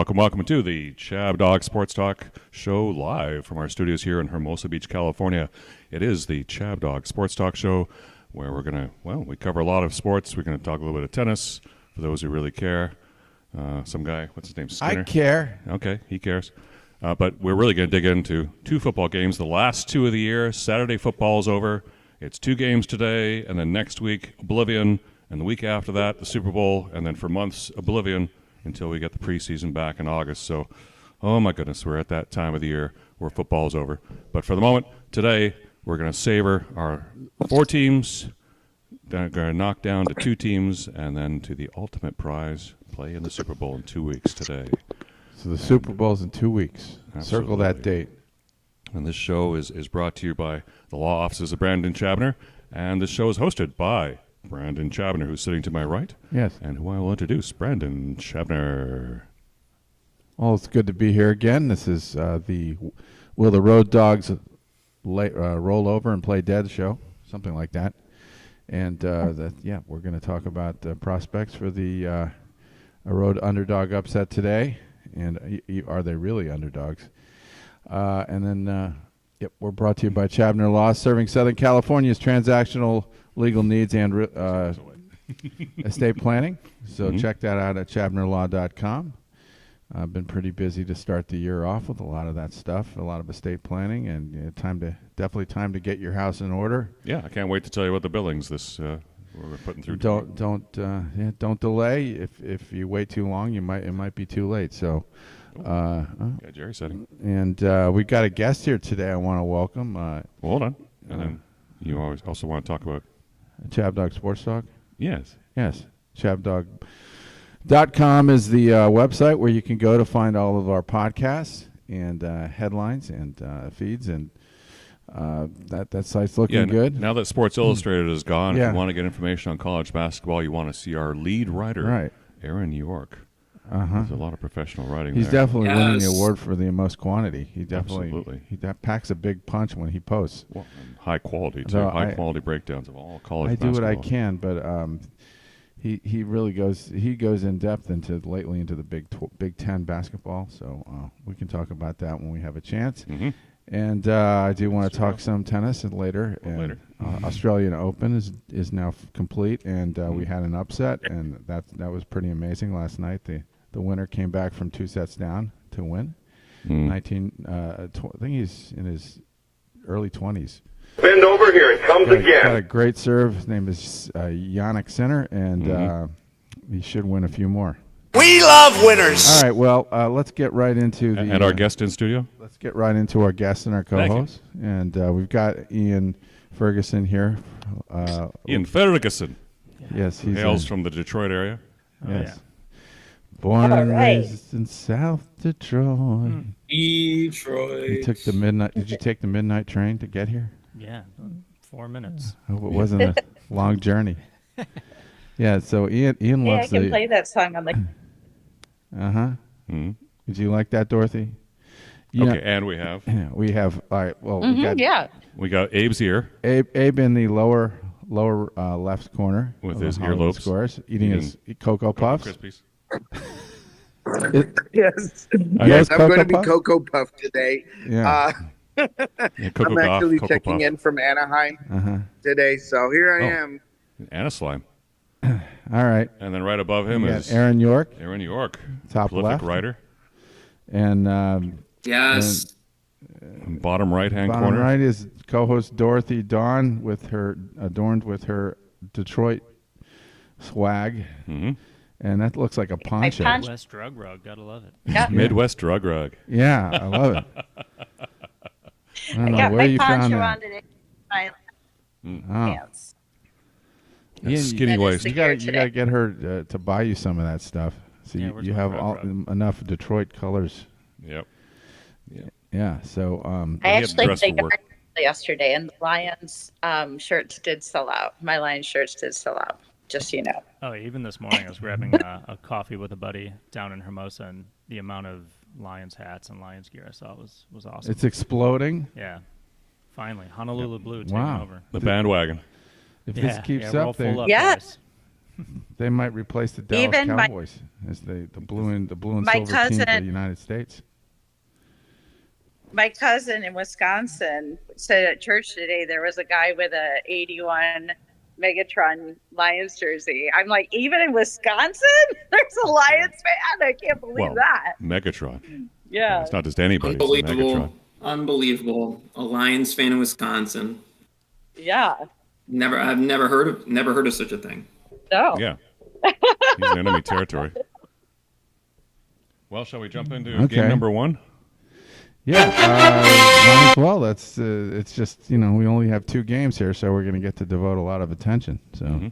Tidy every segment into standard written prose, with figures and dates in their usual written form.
welcome to the ChabDog Sports Talk Show live from our studios here in Hermosa Beach, California. It is the ChabDog Sports Talk Show where we cover a lot of sports. We're going to talk a little bit of tennis for those who really care. Some guy, what's his name, Skinner? I care. Okay, he cares. But we're really going to dig into two football games, the last two of the year. Saturday football is over. It's two games today, and then next week, Oblivion, and the week after that, the Super Bowl, and then for months, Oblivion, until we get the preseason back in August. So, oh my goodness, we're at that time of the year where football is over. But for the moment, today, we're going to savor our four teams, going to knock down to two teams, and then to the ultimate prize, play in the Super Bowl in 2 weeks today. So the Super Bowl's in 2 weeks. Absolutely. Circle that date. And this show is brought to you by the law offices of Brandon Chabner, and this show is hosted by Brandon Chabner, who's sitting to my right. Yes. And who I will introduce, Brandon Chabner. Well, it's good to be here again. This is Will the Road Dogs Roll Over and Play Dead show, something like that. And we're going to talk about prospects for the a road underdog upset today. And are they really underdogs? And then we're brought to you by Chabner Law, serving Southern California's transactional legal needs and estate planning. So check that out at chabnerlaw.com. I've been pretty busy to start the year off with a lot of that stuff, a lot of estate planning, and definitely time to get your house in order. Yeah, I can't wait to tell you about the billings we're putting through. Don't delay. If you wait too long, it might be too late. So. Yeah, Jerry setting. And we got a guest here today I want to welcome. Hold on. And then you also want to talk about ChabDog Sports Talk? Yes. ChabDog.com is the website where you can go to find all of our podcasts and headlines and feeds, and that site's looking good. Now that Sports Illustrated is gone, if you want to get information on college basketball, you want to see our lead writer, Aaron York. There's a lot of professional writing. He's there. definitely winning the award for the most quantity. He Absolutely. He packs a big punch when he posts. Well, and high quality too. High quality breakdowns of all college basketball. I do what I can, but he really goes in depth into the Big Ten basketball. So we can talk about that when we have a chance. Mm-hmm. And I do want to talk some tennis later. Australian Open is now complete, and we had an upset, and that was pretty amazing last night. The winner came back from 2 sets down to win. I think he's in his early 20s. Bend over here, it comes again. Got a great serve. His name is Yannick Sinner, and he should win a few more. We love winners. All right, well, let's get right into and our guest in studio. Let's get right into our guest and our co-host. And we've got Ian Ferguson here. Ian Ferguson. Yes, he hails from the Detroit area. Yes. Born and raised in South Detroit. Detroit. You took the midnight. Did you take the midnight train to get here? Yeah, 4 minutes. It wasn't a long journey. Yeah. So Ian loves I can play that song on the. Did you like that, Dorothy? And we have. We have. All right. Well, we got Abe's here. Abe in the lower left corner with his earlobes, squares, eating his Cocoa Puffs. Crispies. Yes, I'm going to be Cocoa Puff today. Yeah. I'm actually checking in from Anaheim today, so here I am. Anna Slime. All right. And then right above him is Aaron York. Top prolific left writer. And yes. And bottom right-hand corner. Bottom right is co-host Dorothy Dawn adorned with her Detroit swag. Mm-hmm. And that looks like a poncho. Midwest drug rug, gotta love it. Yeah. Midwest drug rug. Yeah, I love it. I don't know where you found that. Pants. Skinny waist. You gotta get her to buy you some of that stuff. So you have enough Detroit colors. Yep. Yeah. So I actually played yesterday, and the Lions shirts did sell out. My Lions shirts did sell out. Just so you know. Oh, even this morning I was grabbing a coffee with a buddy down in Hermosa, and the amount of Lions hats and Lions gear I saw was awesome. It's exploding. Yeah. Finally, Honolulu Blue taking over. The bandwagon. If this keeps up, full up, yeah. guys. They might replace the Dallas Even Cowboys as the blue and my silver team for the United States. My cousin in Wisconsin said at church today there was a guy with a 81 Megatron Lions jersey. I'm like, even in Wisconsin, there's a Lions fan. I can't believe that. Megatron. Yeah, it's not just anybody. Unbelievable. Unbelievable. A Lions fan in Wisconsin. Yeah. I've never heard of such a thing. No. Yeah. He's in enemy territory. Well, shall we jump into game number 1? Yeah, might as well. It's just, we only have 2 games here, so we're going to get to devote a lot of attention. So,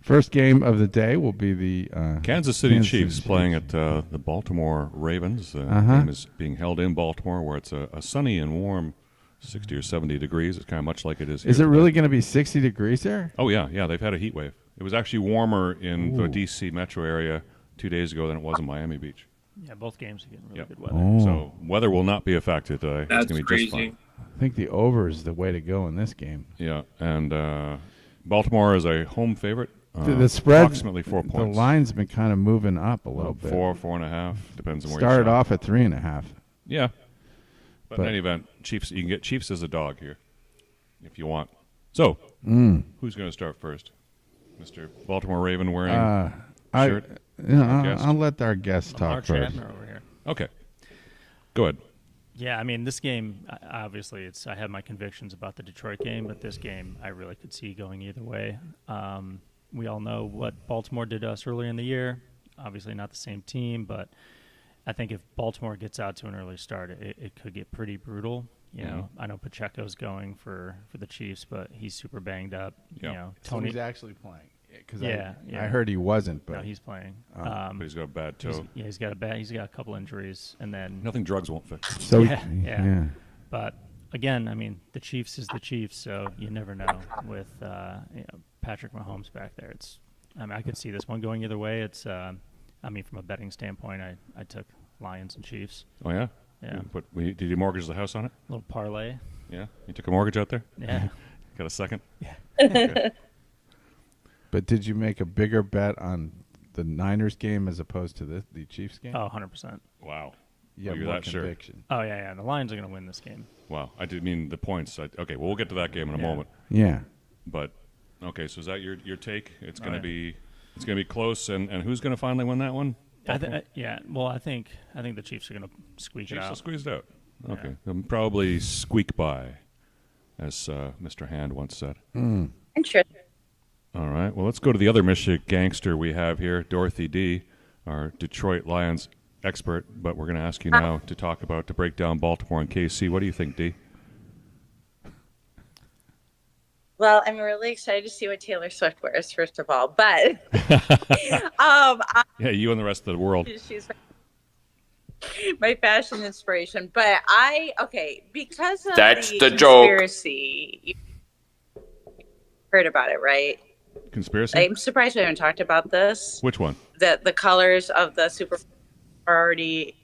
first game of the day will be the Kansas City Chiefs playing at the Baltimore Ravens. The game is being held in Baltimore, where it's a sunny and warm 60 or 70 degrees. It's kind of much like it is here. Is it really going to be 60 degrees there? Oh, yeah. They've had a heat wave. It was actually warmer in the D.C. metro area 2 days ago than it was in Miami Beach. Yeah, both games are getting really good weather. Oh. So weather will not be affected today. That's it's going to be crazy. just fine. I think the over is the way to go in this game. Yeah, and Baltimore is a home favorite. The spread, approximately 4 points. The line's been kind of moving up a little bit. 4.5, depends on where you started shop. off at 3.5. Yeah, but in any event, Chiefs. You can get Chiefs as a dog here, if you want. So, who's going to start first, Mr. Baltimore Raven wearing shirt? I'll let our guests talk first. Over here. Okay, go ahead. Yeah, I mean, this game, obviously, I have my convictions about the Detroit game, but this game I really could see going either way. We all know what Baltimore did to us earlier in the year. Obviously not the same team, but I think if Baltimore gets out to an early start, it could get pretty brutal. You know, I know Pacheco's going for the Chiefs, but he's super banged up. Yeah. You know, So he's actually playing. Because Yeah. I heard he wasn't, but No, he's playing. But he's got a bad toe. He's got a couple injuries, and then Nothing drugs won't fix. so yeah. But again, I mean, the Chiefs is the Chiefs, so you never know with Patrick Mahomes back there. I could see this one going either way. From a betting standpoint, I took Lions and Chiefs. Oh yeah. Yeah. But did you mortgage the house on it? A little parlay. Yeah. You took a mortgage out there? Yeah. Got a second? Yeah. Okay. But did you make a bigger bet on the Niners game as opposed to the Chiefs game? Oh, 100%. Wow. You have you're more that sure. conviction. Oh yeah. The Lions are going to win this game. Wow. I did mean the points. Okay, well, we'll get to that game in a moment. Yeah. But okay, so is that your take? It's going to be close, and who's going to finally win that one? I think the Chiefs are going to squeak Chiefs it will out. squeeze it out. Okay, they'll probably squeak by, as Mr. Hand once said. Interesting. All right. Well, let's go to the other Michigan gangster we have here, Dorothy D., our Detroit Lions expert. But we're going to ask you now to break down Baltimore and KC. What do you think, D? Well, I'm really excited to see what Taylor Swift wears, first of all. But Yeah, you and the rest of the world. she's my fashion inspiration. But because of That's the the joke. conspiracy, you heard about it, right? Conspiracy? I'm surprised we haven't talked about this. Which one? That the colors of the Super Bowl are already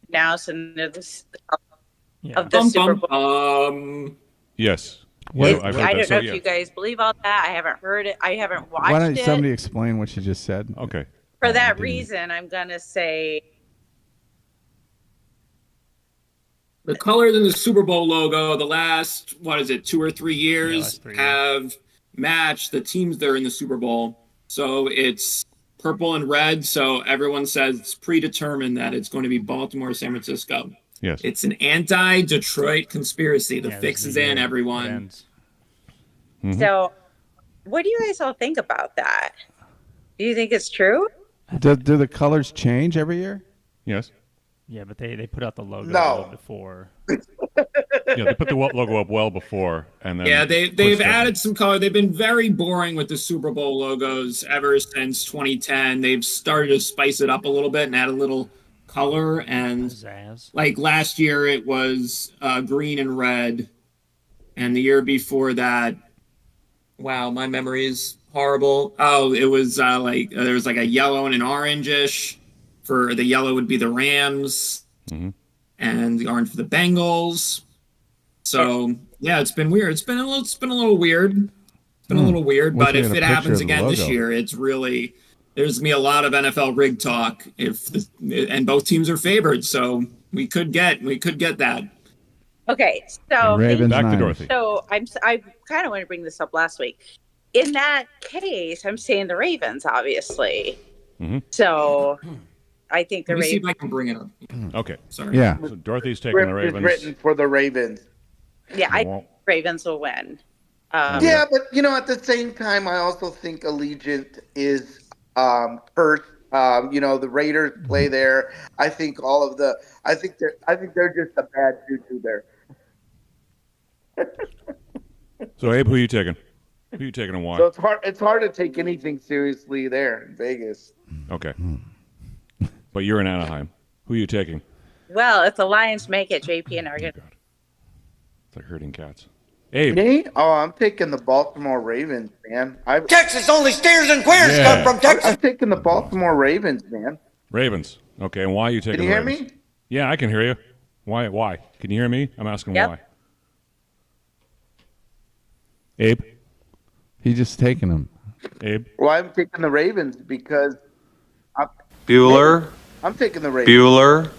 announced, and of the Super Bowl. Yes. I I've heard don't that. know if you guys believe all that. I haven't heard it. I haven't watched Why don't it. somebody explain what you just said? Okay. For that reason, I'm going to say The colors in the Super Bowl logo, the last, 2 or 3 years, have matched the teams that are in the Super Bowl. So it's purple and red. So everyone says it's predetermined that it's going to be Baltimore, San Francisco. Yes. It's an anti-Detroit conspiracy. The fix is in, everyone. So. What do you guys all think about that? Do you think it's true? Do the colors change every year? Yes. Yeah, but they put out the logo No. before. Yeah, they put the logo up well before, and then they've added some color. They've been very boring with the Super Bowl logos ever since 2010. They've started to spice it up a little bit and add a little color. And Pizzazz. like last year, it was green and red, and the year before that, wow, my memory is horrible. Oh, it was there was like a yellow and an orange-ish. For the yellow would be the Rams, and the orange for the Bengals. So yeah, it's been weird. It's been a little weird. It's been a little weird, Wish but we if had a it picture happens of the again this logo. year, it's really there's gonna be a lot of NFL rig talk. And both teams are favored, so we could get that. Okay, so Ravens Back to Niners. Dorothy. So I kind of want to bring this up last week. In that case, I'm saying the Ravens, obviously. Mhm. So I think the Let me see if Ravens. I can bring it up. Okay. Sorry. Yeah. So Dorothy's taking the Script is Ravens. written for the Ravens. Yeah, I Won't- think Ravens will win. Yeah, but at the same time, I also think Allegiant is cursed. The Raiders play there. I think I think they're just a bad juju there. So Abe, who are you taking? Who are you taking and why? So it's hard to take anything seriously there in Vegas. Okay. But you're in Anaheim. Who are you taking? Well, if the Lions make it, JP and I are going to. It's like herding cats. Abe. Me? Oh, I'm taking the Baltimore Ravens, man. Texas only steers and queers come from Texas. I'm taking the Baltimore Ravens, man. Ravens. Okay, and why are you taking Can you the hear Ravens? me? Yeah, I can hear you. Why? Can you hear me? I'm asking Yep. why. Abe? He's just taking them. Abe? Well, I'm taking the Ravens because Bueller, I'm taking the Ravens.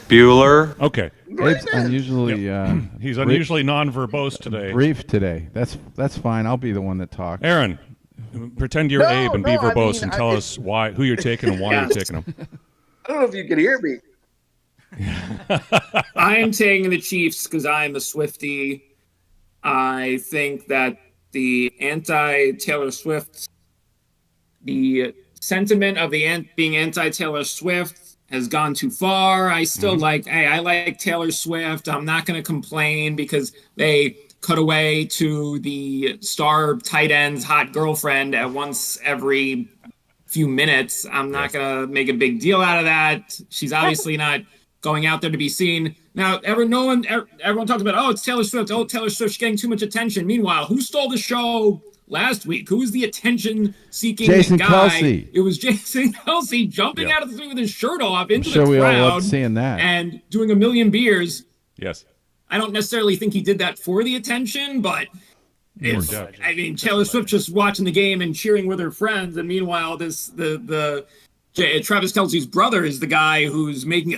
Bueller. Okay. Abe's unusually He's unusually non-verbose today. brief today. That's fine. I'll be the one that talks. Aaron, pretend you're No, Abe and be no, I verbose mean, and tell us who you're taking and why you're taking them. I don't know if you can hear me. I am taking the Chiefs because I'm a Swiftie. I think that the anti-Taylor Swift, the sentiment of being anti-Taylor Swift has gone too far. I still I like Taylor Swift. I'm not going to complain because they cut away to the star tight end's hot girlfriend at once every few minutes. I'm not going to make a big deal out of that. She's obviously not going out there to be seen. Now, everyone talks about, it's Taylor Swift. Oh, Taylor Swift's getting too much attention. Meanwhile, who stole the show last week? Who was the attention-seeking Jason guy? Kelce. It was Jason Kelce jumping out of the thing with his shirt off into sure the we all crowd loved seeing that. and doing a million beers. Yes. I don't necessarily think he did that for the attention, but Taylor Swift just watching the game and cheering with her friends, and meanwhile, Travis Kelce's brother is the guy who's making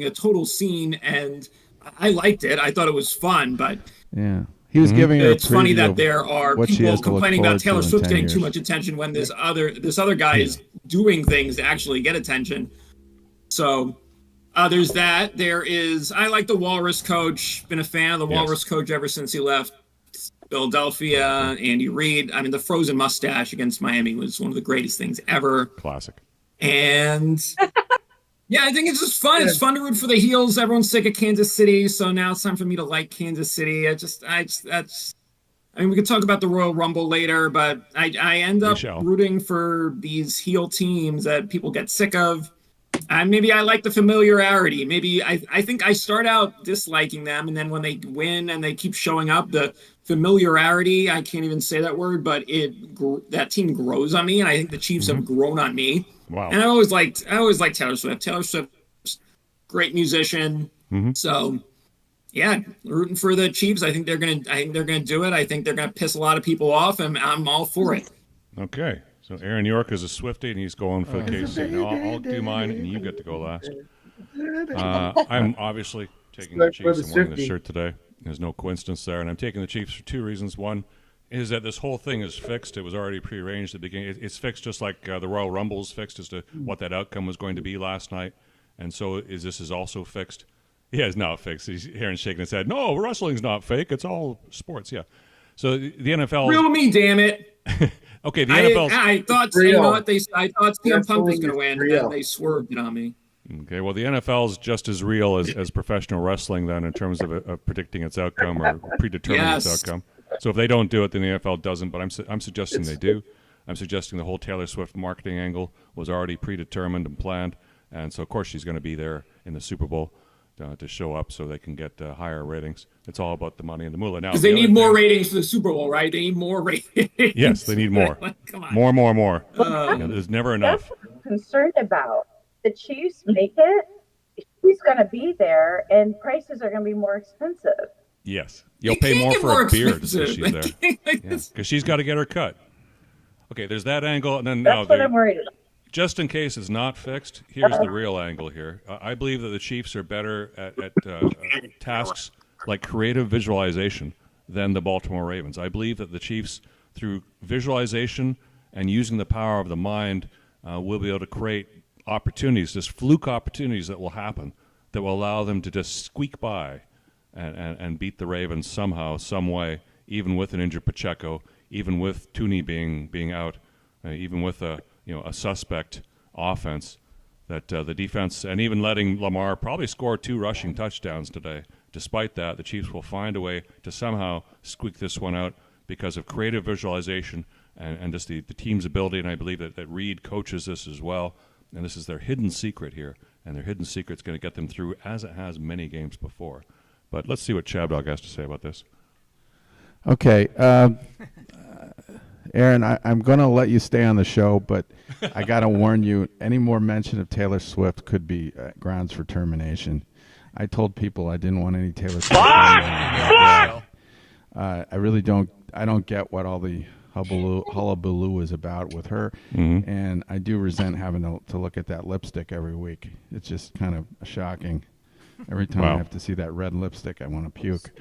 a total scene, and I liked it. I thought it was fun, but Yeah. He was giving her a it's funny preview that of there are what she people has to look complaining about forward Taylor to in Swift 10 getting too years. much attention when this other guy is doing things to actually get attention. So there's that. I like the Walrus coach. Been a fan of the Walrus coach ever since he left Philadelphia. Andy Reid. I mean, the frozen mustache against Miami was one of the greatest things ever. Classic. And yeah, I think it's just fun. It's fun to root for the heels. Everyone's sick of Kansas City, so now it's time for me to like Kansas City. I mean, we could talk about the Royal Rumble later, but I end up rooting for these heel teams that people get sick of. Maybe I like the familiarity. Maybe I think I start out disliking them, and then when they win and they keep showing up, the familiarity, I can't even say that word, but that team grows on me, and I think the Chiefs have grown on me. Wow. And I always liked Taylor Swift. Taylor Swift's great musician. So yeah, rooting for the Chiefs. I think they're gonna do it. I think they're gonna piss a lot of people off, and I'm all for it. Okay. So Aaron York is a Swiftie, and he's going for the KC. Now I'll do mine, and you get to go last. I'm obviously taking the Chiefs. I'm wearing the shirt today. There's no coincidence there, and I'm taking the Chiefs for two reasons. One is that this whole thing is fixed. It was already prearranged at the beginning. It's fixed just like the Royal Rumble is fixed as to what that outcome was going to be last night, and so this is also fixed. Yeah, it's not fixed. Aaron's shaking his head. No, wrestling's not fake. It's all sports. Yeah. So the NFL. Real me, damn it. Okay, the NFL. I thought I thought CM Punk was going to win, and then they swerved it on me. Okay, well, the NFL is just as real as professional wrestling, then, in terms of predicting its outcome or predetermining its outcome. So if they don't do it, then the NFL doesn't. But I'm suggesting they do. I'm suggesting the whole Taylor Swift marketing angle was already predetermined and planned, and so of course she's going to be there in the Super Bowl to show up so they can get higher ratings. It's all about the money and the moolah. Now, because they need more ratings for the Super Bowl, right? They need more ratings. Yes, they need more. Come on. More. There's never enough. That's what I'm concerned about. The Chiefs make it, she's going to be there, and prices are going to be more expensive. Yes. You'll You pay can't more get for more a beard expensive. because she's there. Because she's got to get her cut. Okay, there's that angle, and then That's what I'm worried about. just in case it's not fixed, here's the real angle here. I believe that the Chiefs are better at tasks like creative visualization than the Baltimore Ravens. I believe that the Chiefs, through visualization and using the power of the mind, will be able to create opportunities, just fluke opportunities that will happen, that will allow them to just squeak by and beat the Ravens somehow, some way, even with an injured Pacheco, even with Tooney being out, even with a suspect offense, that the defense, and even letting Lamar probably score 2 rushing touchdowns today. Despite that, the Chiefs will find a way to somehow squeak this one out because of creative visualization and just the team's ability, and I believe that Reed coaches this as well, and this is their hidden secret here, and their hidden secret's going to get them through as it has many games before. But let's see what ChabDog has to say about this. Okay, Aaron, I'm going to let you stay on the show, but I got to warn you, any more mention of Taylor Swift could be grounds for termination. I told people I didn't want any Taylor Swift. I really don't. I don't get what all the hullabaloo is about with her, and I do resent having to look at that lipstick every week. It's just kind of shocking. Every time I have to see that red lipstick, I want to puke.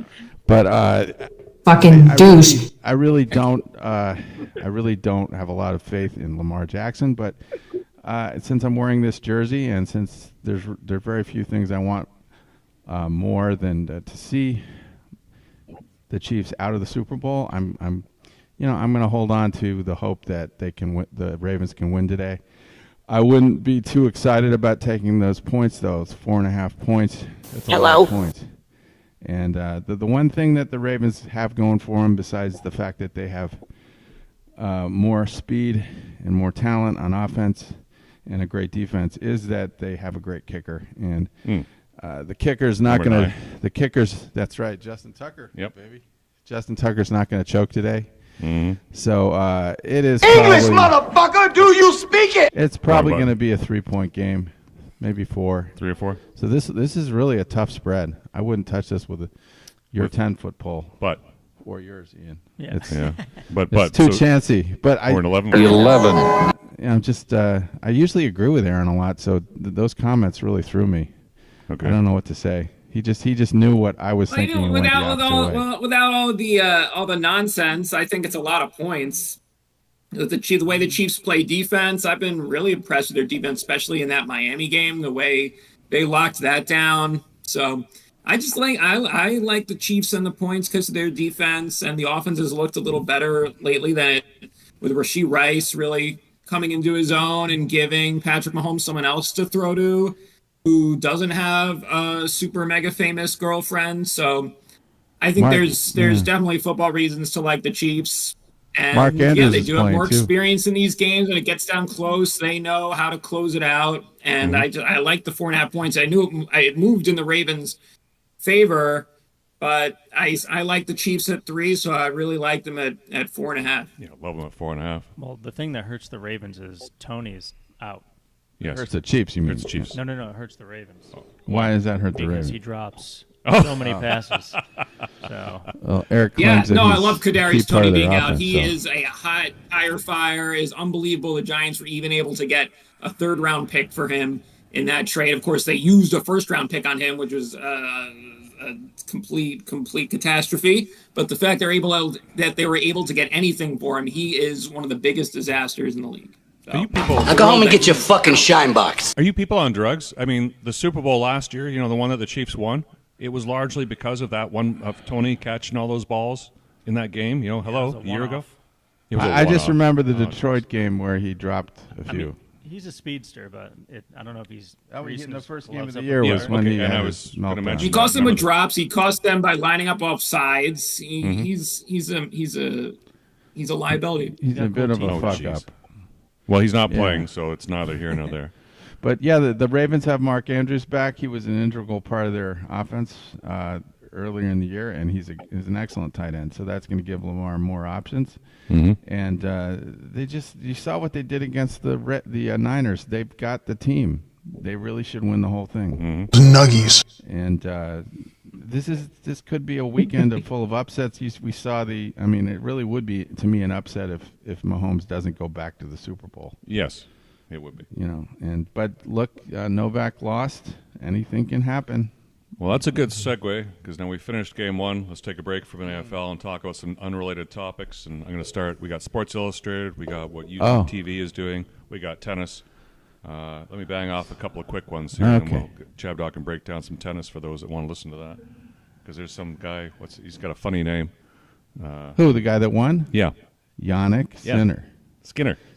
But fucking douche. I really don't have a lot of faith in Lamar Jackson. But since I'm wearing this jersey, and since there are very few things I want more than to see the Chiefs out of the Super Bowl, I'm going to hold on to the hope that they can win, the Ravens can win today. I wouldn't be too excited about taking those points, though. It's 4.5 points. That's a lot of points. And the one thing that the Ravens have going for them, besides the fact that they have more speed and more talent on offense and a great defense, is that they have a great kicker. And the kicker's not going to – the kicker's – that's right, Justin Tucker. Yep. Baby. Justin Tucker's not going to choke today. So it is English, motherfucker, do you speak it? It's probably going to be a 3-point game, maybe 4. 3 or 4. So this is really a tough spread. I wouldn't touch this with your 10-foot pole. But or yours, Ian. Yeah. But it's too chancy. But or an 11. I'm just I usually agree with Aaron a lot. So those comments really threw me. Okay. I don't know what to say. He just knew what I was thinking. And without all the nonsense, I think it's a lot of points. The way the Chiefs play defense, I've been really impressed with their defense, especially in that Miami game, the way they locked that down. So I just I like the Chiefs and the points because of their defense, and the offense has looked a little better lately than with Rashee Rice really coming into his own and giving Patrick Mahomes someone else to throw to, who doesn't have a super mega famous girlfriend. So I think there's definitely football reasons to like the Chiefs. And Mark Andrews they do have more too. experience in these games. When it gets down close, they know how to close it out. And I like the 4.5 points. I knew it moved in the Ravens' favor, but I like the Chiefs at 3, so I really like them at 4.5. Yeah, love them at 4.5. Well, the thing that hurts the Ravens is Tony's out. Yes. It hurts the Chiefs, you mean? Hurts the Chiefs. No, it hurts the Ravens. Why does that hurt the Ravens? Because he drops so many passes. So. Well, Eric claims that I love Kadarius Toney being out. Offense, He is a hot tire fire. Is unbelievable. The Giants were even able to get a 3rd-round pick for him in that trade. Of course, they used a 1st-round pick on him, which was a complete catastrophe. But the fact that they were able to get anything for him, he is one of the biggest disasters in the league. So, are you people? Now go home and get your fucking shine box. Are you people on drugs? I mean, the Super Bowl last year, the one that the Chiefs won, it was largely because of that one of Tony catching all those balls in that game. A year ago. I just remember the Detroit game where he dropped a few. I mean, he's a speedster, but I don't know if he's. In the first game of the year was when he. And I was going to mention. He cost them with drops. He cost them by lining up off sides. He's a liability. He's a bit of a fuck up. Well, he's not playing, so it's neither here nor there. But the Ravens have Mark Andrews back. He was an integral part of their offense earlier in the year, and he's an excellent tight end. So that's going to give Lamar more options. And you saw what they did against the Niners. They've got the team. They really should win the whole thing. Nuggies. And this could be a weekend full of upsets. We saw it really would be to me an upset if Mahomes doesn't go back to the Super Bowl. Yes, it would be. But look, Novak lost. Anything can happen. Well, that's a good segue because now we finished game one. Let's take a break from the NFL and talk about some unrelated topics. And I'm going to start. We got Sports Illustrated. We got what YouTube TV is doing. We got tennis. Let me bang off a couple of quick ones here, and then ChabDog can break down some tennis for those that want to listen to that. Because there's some guy. He's got a funny name. Who, the guy that won? Yeah, Yannick Sinner.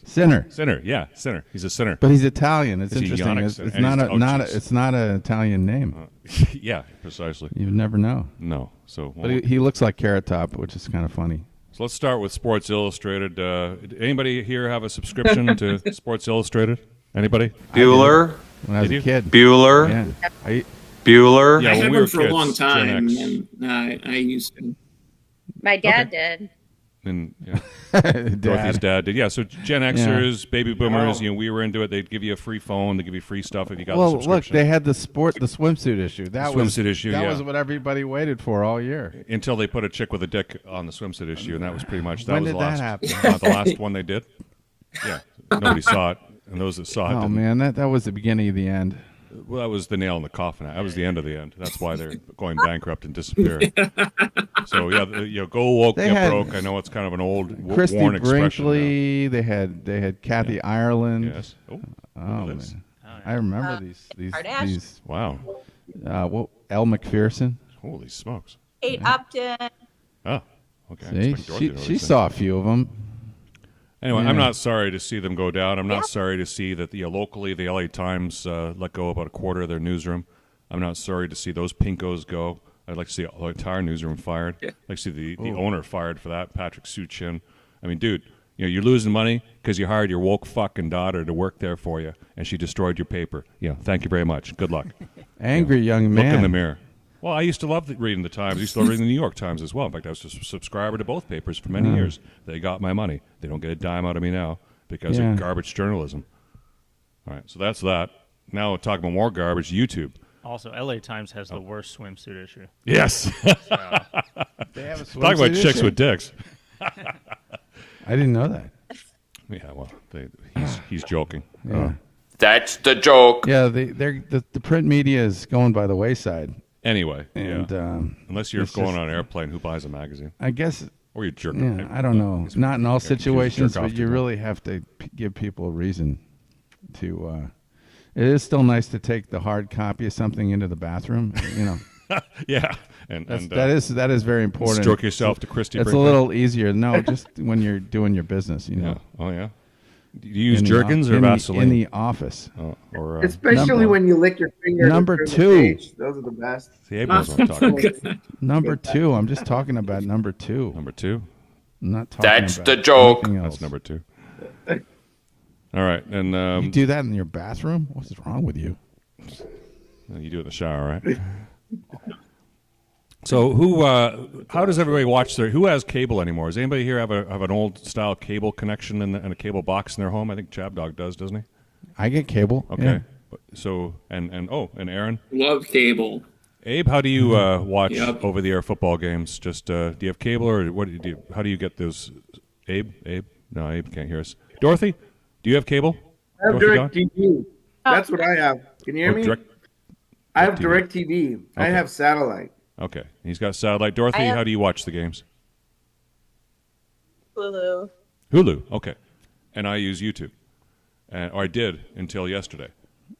Sinner. Yeah, Sinner. He's a sinner. But he's Italian. It's Is he interesting. Yannick? It's not an Italian name. Yeah, precisely. You would never know. No. So, but he looks like Carrot Top, which is kind of funny. So let's start with Sports Illustrated. Anybody here have a subscription to Sports Illustrated? Anybody? Bueller. When I was a kid. Bueller. Yeah. Bueller. Yeah, I had we one were for a kids, long time, Gen X. and I used to. My dad did. And Dorothy's dad did. Yeah, so Gen Xers, baby boomers, we were into it. They'd give you a free phone, they'd give you free stuff if you got the subscription. Look, they had the swimsuit issue. That was what everybody waited for all year. Until they put a chick with a dick on the swimsuit issue, and that was pretty much When was did the last. that happen? Not the last one they did. Yeah, nobody saw it, and those that saw it. Oh didn't. man, that was the beginning of the end. Well, that was the nail in the coffin. That was the end of the end. That's why they're going bankrupt and disappearing. So go woke, get broke. I know it's kind of an old, Christy worn expression. Brinkley. They had Kathy Ireland. Yes. Oh man. I remember these. Wow. Elle McPherson. Holy smokes. Kate Upton. Oh, okay. She saw a few of them. Anyway, I'm not sorry to see them go down. I'm not sorry to see that locally the LA Times let go about a quarter of their newsroom. I'm not sorry to see those pinkos go. I'd like to see the entire newsroom fired. I'd like to see the owner fired for that, Patrick Suchin. I mean, dude, you're losing money because you hired your woke fucking daughter to work there for you, and she destroyed your paper. Yeah, thank you very much. Good luck. Angry young man. Look in the mirror. Well, I used to love reading the Times. I used to love reading the New York Times as well. In fact, I was a subscriber to both papers for many years. They got my money. They don't get a dime out of me now because of garbage journalism. All right, so that's that. Now we're talking about more garbage, YouTube. Also, LA Times has the worst swimsuit issue. Yes. They have a swimsuit Talk about chicks issue? with dicks. I didn't know that. Yeah, well, he's joking. Yeah. That's the joke. Yeah, the print media is going by the wayside. Anyway, and unless you're going on an airplane, who buys a magazine? I guess. Or you jerk off. I don't know. Not in all situations, jerk off but you to really have to give people a reason to. It is still nice to take the hard copy of something into the bathroom. Yeah, that is very important. Stroke yourself to Christy. It's a little easier. No, just when you're doing your business, Yeah. Oh yeah. Do you use Jergens or Vaseline? In the office. Especially when you lick your fingers. Number 2. Those are the best. See, Abe knows what I'm talking about. Number 2. I'm just talking about number 2. Number 2? I'm not talking That's about the joke. That's number 2. All right. And you do that in your bathroom? What's wrong with you? You do it in the shower, right? So how does everybody watch who has cable anymore? Does anybody here have an old style cable connection and a cable box in their home? I think ChabDog does, doesn't he? I get cable. Okay. Yeah. So and Aaron? Love cable. Abe, how do you watch over the air football games? Just do you have cable or what do you do? How do you get those? Abe? No, Abe can't hear us. Dorothy, do you have cable? I have DirecTV. That's what I have. Can you hear me? I have DirecTV. Okay. I have satellite. Okay. He's got satellite. Dorothy, how do you watch the games? Hulu. Okay. And I use YouTube. Or I did until yesterday.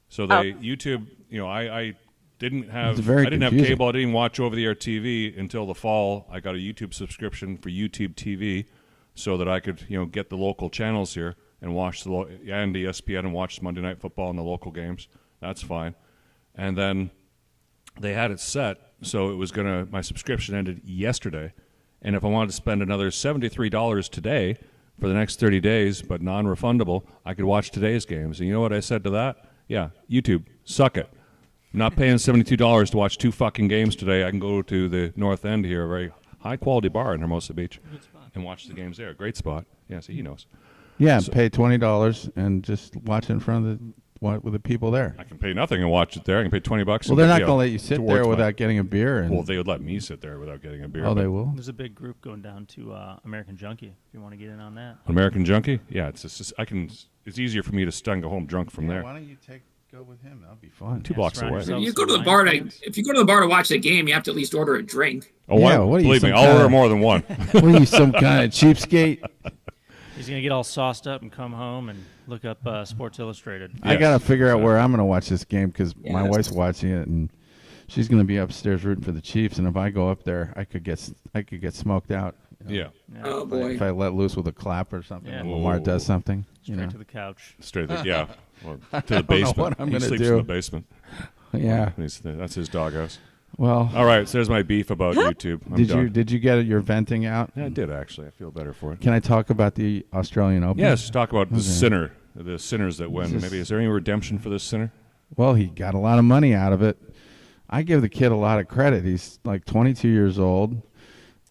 So YouTube, I didn't have cable. I didn't even watch over the air TV until the fall. I got a YouTube subscription for YouTube TV so that I could, get the local channels here and watch and ESPN and watch Monday Night Football and the local games. That's fine. And then they had it set so it was my subscription ended yesterday, and if I wanted to spend another $73 today for the next 30 days, but non-refundable, I could watch today's games. And you know what I said to that? Yeah, YouTube, suck it. I'm not paying $72 to watch 2 fucking games today. I can go to the North End here, a very high-quality bar in Hermosa Beach, and watch the games there. Great spot. Yeah, see, he knows. Yeah, pay $20 and just watch it in front of the with the people there. I can pay nothing and watch it there. I can pay $20. Well, they're not going to let you sit there without getting a beer. Well, they would let me sit there without getting a beer. Oh, they will? There's a big group going down to American Junkie, if you want to get in on that. American Junkie? Yeah, it's easier for me to go home drunk from there. Why don't you go with him? That'll be fun. 2 blocks away. If you go to the bar if you go to the bar to watch the game, you have to at least order a drink. Oh, yeah, believe me, I'll order more than one. What are you, some kind of cheapskate? He's going to get all sauced up and come home and look up Sports Illustrated. I got to figure out where I'm going to watch this game because my wife's watching it, and she's going to be upstairs rooting for the Chiefs. And if I go up there, I could get smoked out. Yeah. Oh, boy. If I let loose with a clap or something, Yeah. Lamar does something. Straight to the couch. Straight to the, or to the basement. what I'm he gonna sleeps do. in the basement. Yeah. That's his doghouse. Well. All right, so there's my beef about YouTube. Did you get your venting out? Yeah, I did, actually. I feel better for it. Can I talk about the Australian Open? Yes, talk about the sinners that win. Maybe is there any redemption for this sinner? Well, he got a lot of money out of it. I give the kid a lot of credit. He's like 22 years old.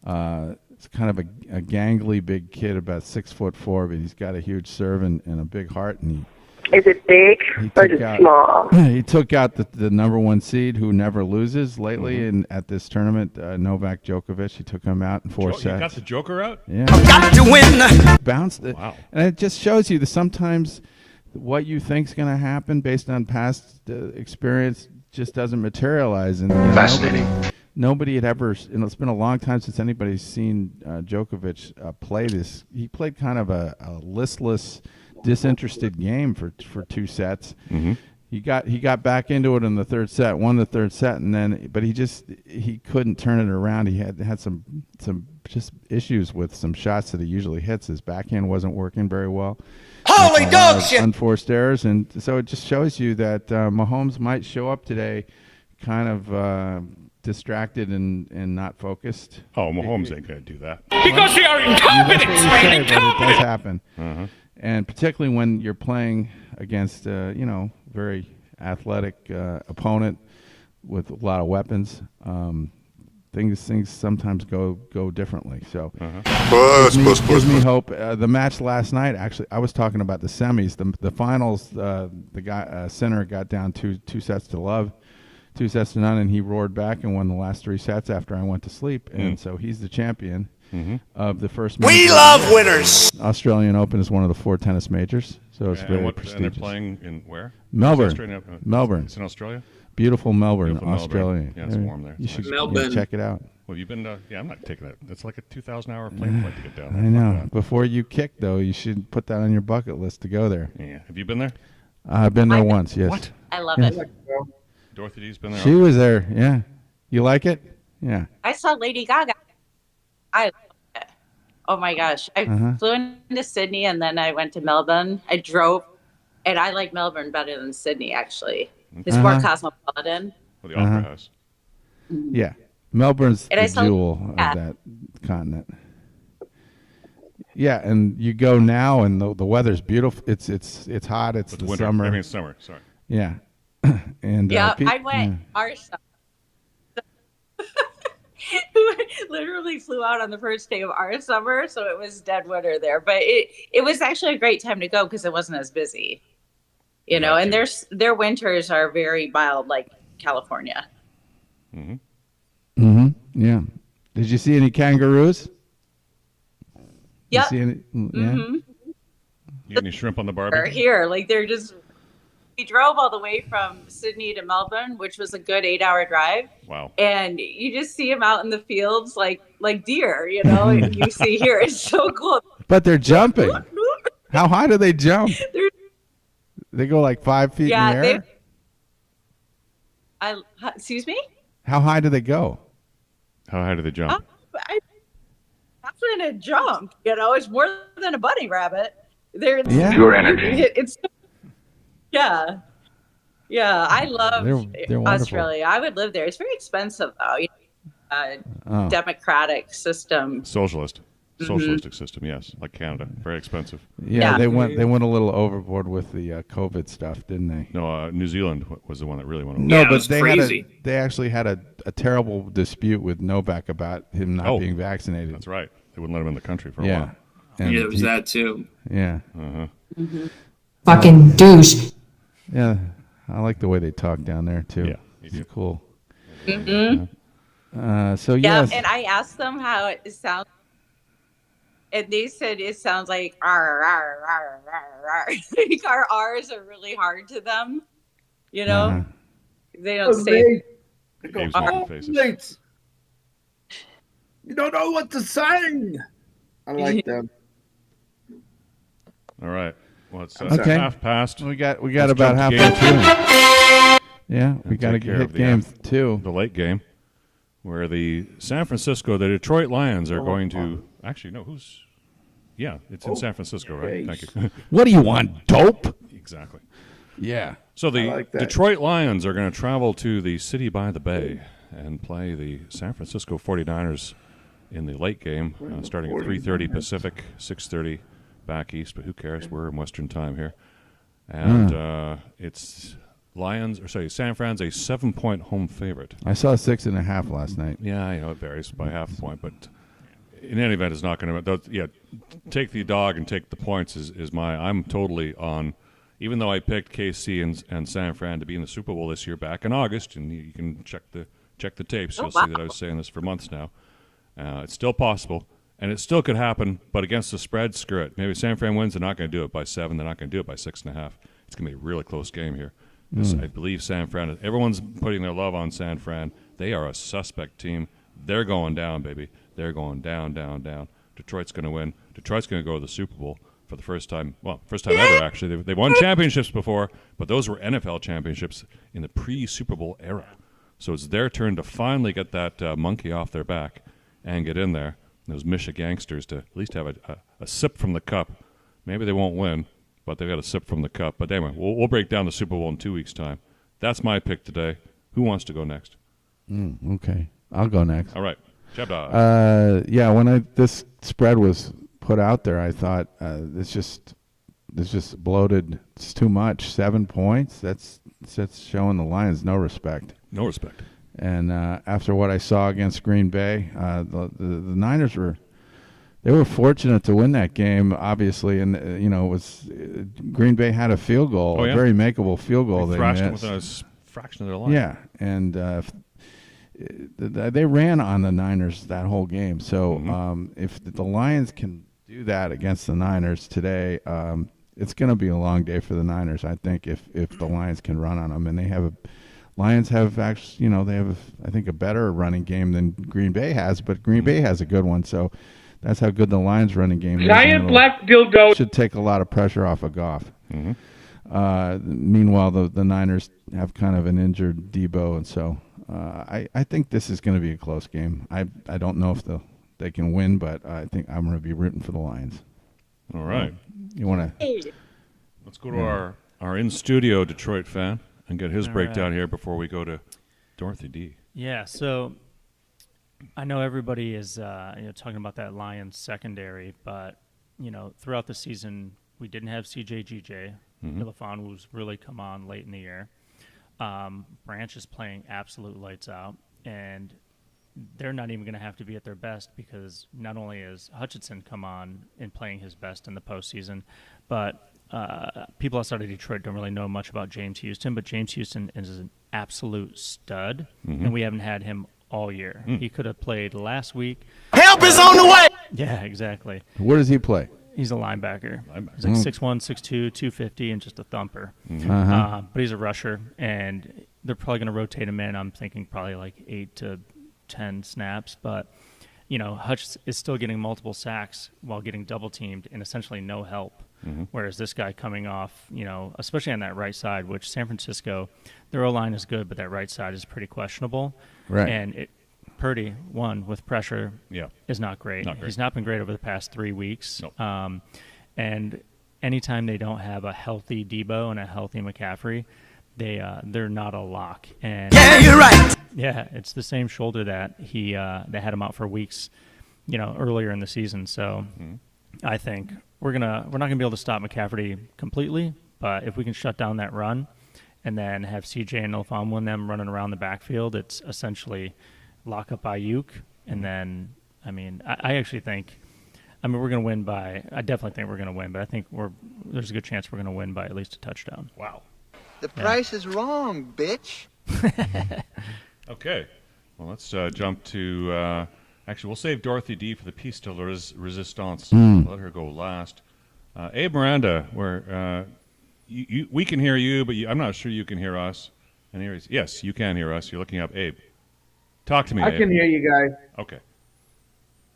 It's kind of a gangly big kid, about 6'4", but he's got a huge serve and a big heart. And Is it big or is it small? He took out the number 1 seed who never loses lately, and at this tournament, Novak Djokovic. He took him out in 4 sets. You got the Joker out? Yeah. Got to win. Bounced it. Wow. And it just shows you that sometimes what you think's going to happen based on past experience just doesn't materialize. And Fascinating. Nobody had ever, and it's been a long time since anybody's seen Djokovic play this. He played kind of a listless, disinterested game for 2 sets. Mm-hmm. He got back into it in the 3rd set, won the 3rd set, but he couldn't turn it around. He had some just issues with some shots that he usually hits. His backhand wasn't working very well. Holy dog shit! Unforced errors, and so it just shows you that Mahomes might show up today, kind of distracted and not focused. Oh, Mahomes ain't going to do that. Because they are incompetent. It does happen. Uh-huh. And particularly when you're playing against very athletic opponent with a lot of weapons, things sometimes go differently. So gives me hope. The match last night, actually, I was talking about the semis. The finals, the guy Sinner got down 2 sets to love. 2 sets to none, and he roared back and won the last 3 sets after I went to sleep. And so he's the champion of the first major. We love winners. Australian Open is one of the 4 tennis majors, so it's very prestigious. And they're playing in where? Melbourne. Melbourne. It's in Australia? Beautiful Melbourne, Australia. Yeah, it's warm there. You should Melbourne. check it out. Well, you've been I'm not taking that. It's like a 2,000-hour plane flight to get down there. I know. Before you kick, though, you should put that on your bucket list to go there. Yeah. Have you been there? I've been there once, yes. What? I love Yes. it. Dorothy D's been there? She was there, yeah. You like it? Yeah. I saw Lady Gaga. I loved it. Oh my gosh. I flew into Sydney and then I went to Melbourne. I drove, and I like Melbourne better than Sydney, actually. It's more cosmopolitan. Well, the Opera House. Yeah. Melbourne's And I the saw- jewel of that continent. Yeah, and you go now, and the weather's beautiful. It's hot. It's But the winter. summer. I mean, summer. Sorry. Yeah. And Yeah, I went yeah. our summer. Literally flew out on the first day of our summer, so it was dead winter there. But it was actually a great time to go because it wasn't as busy, you know. And their winters are very mild, like California. Yeah. Did you see any kangaroos? Yep. You see any, yeah. You get any shrimp on the They're barbie? here, like they're just. We drove all the way from Sydney to Melbourne, which was a good 8-hour drive. Wow. And you just see them out in the fields like deer, you know, and you see here. It's so cool. But they're jumping. How high do they jump? They go like 5 feet in the air? Excuse me? How high do they go? How high do they jump? That's in a jump, you know. It's more than a bunny rabbit. Yeah. Pure energy. Yeah. I love they're wonderful. Australia. I would live there. It's very expensive, though. Democratic system. Socialistic system, yes, like Canada. Very expensive. Yeah, they went a little overboard with the COVID stuff, didn't they? No, New Zealand was the one that really went over. No, Yeah, it but was they crazy. they actually had a terrible dispute with Novak about him not being vaccinated. That's right. They wouldn't let him in the country for a Yeah. while. And Yeah, it was that too. Yeah. Fucking douche. Yeah, I like the way they talk down there too. Yeah, it's cool. Mm-hmm. So Yeah, yes, and I asked them how it sounds, and they said it sounds like R R R R R. Like our R's are really hard to them. You know, they don't say. Gabe's making faces. You don't know what to say. I like them. All right. Well, it's okay. half past. We got Let's about jump to halfway game through. Yeah, we And got to take care hit of the, game 2. The late game, where the the Detroit Lions are going to actually no, who's? Yeah, it's in San Francisco, right? Thank you. What do you want, dope? Exactly. Yeah. So the Detroit Lions are going to travel to the city by the bay and play the San Francisco 49ers in the late game, starting at 3:30 Pacific, 6:30 back east. But who cares? We're in Western time here, and it's San Fran's a 7-point home favorite. I saw 6.5 last night. Yeah, I know it varies by half a point, but in any event, it's not going to. Yeah, take the dog and take the points is my. I'm totally on. Even though I picked KC and San Fran to be in the Super Bowl this year back in August, and you can check the tapes, you'll see that I was saying this for months now. It's still possible, and it still could happen, but against the spread, screw it. Maybe San Fran wins. They're not going to do it by 7. They're not going to do it by 6.5. It's going to be a really close game here. I believe San Fran. Everyone's putting their love on San Fran. They are a suspect team. They're going down, baby. They're going down, down, down. Detroit's going to win. Detroit's going to go to the Super Bowl for the first time. Well, first time ever, actually. They've won championships before, but those were NFL championships in the pre-Super Bowl era. So it's their turn to finally get that monkey off their back and get in there. Those Michigangsters to at least have a sip from the cup. Maybe they won't win, but they've got a sip from the cup. But anyway, we'll break down the Super Bowl in 2 weeks' time. That's my pick today. Who wants to go next? Okay, I'll go next. All right, ChabDog. Yeah, when this spread was put out there, I thought it's just bloated. It's too much. 7 points. That's showing the Lions no respect. No respect. And after what I saw against Green Bay, the Niners were fortunate to win that game, obviously, and it was Green Bay had a field goal, a very makeable field goal. They thrashed missed. them within a fraction of their life. Yeah, and they ran on the Niners that whole game. So if the Lions can do that against the Niners today, it's going to be a long day for the Niners. I think if the Lions can run on them, and Lions have actually, they have I think a better running game than Green Bay has, but Green Bay has a good one. So that's how good the Lions running game is. Giant black dildo should take a lot of pressure off of Goff. Meanwhile, the Niners have kind of an injured Debo, and so I think this is going to be a close game. I don't know if they can win, but I think I'm going to be rooting for the Lions. All right. You want to? Let's go to our in-studio Detroit fan and get his breakdown here before we go to Dorothy D. Yeah, so I know everybody is talking about that Lions secondary, but throughout the season we didn't have CJGJ. Milifon, who's really come on late in the year. Branch is playing absolute lights out, and they're not even going to have to be at their best because not only has Hutchinson come on and playing his best in the postseason, but people outside of Detroit don't really know much about James Houston, but James Houston is an absolute stud, and we haven't had him all year. He could have played last week. Help is on the way! Yeah, exactly. Where does he play? He's a linebacker. He's like 6'1", 6'2", 250, and just a thumper. But he's a rusher, and they're probably going to rotate him in. I'm thinking probably like 8 to 10 snaps. But, Hutch is still getting multiple sacks while getting double-teamed and essentially no help. Whereas this guy coming off, especially on that right side, which San Francisco, their O-line is good, but that right side is pretty questionable. Right. And Purdy, with pressure, is not great. He's not been great over the past 3 weeks. Nope. And anytime they don't have a healthy Debo and a healthy McCaffrey, they're not a lock. And Yeah, you're right. Yeah, it's the same shoulder that they had him out for weeks, earlier in the season. So I think we're not gonna be able to stop McCaffrey completely, but if we can shut down that run and then have CJ and Ilfon win them running around the backfield, it's essentially lock up Ayuk, and then, I actually think, we're going to win by, I definitely think we're going to win, but I think there's a good chance we're going to win by at least a touchdown. Wow. The price is wrong, bitch. Okay. Well, let's jump to... actually, we'll save Dorothy D for the piece de la resistance. Let her go last. Abe Miranda, we can hear you, but I'm not sure you can hear us. And here yes, you can hear us. You're looking up Abe. Talk to me, I Abe. can hear you guys. Okay.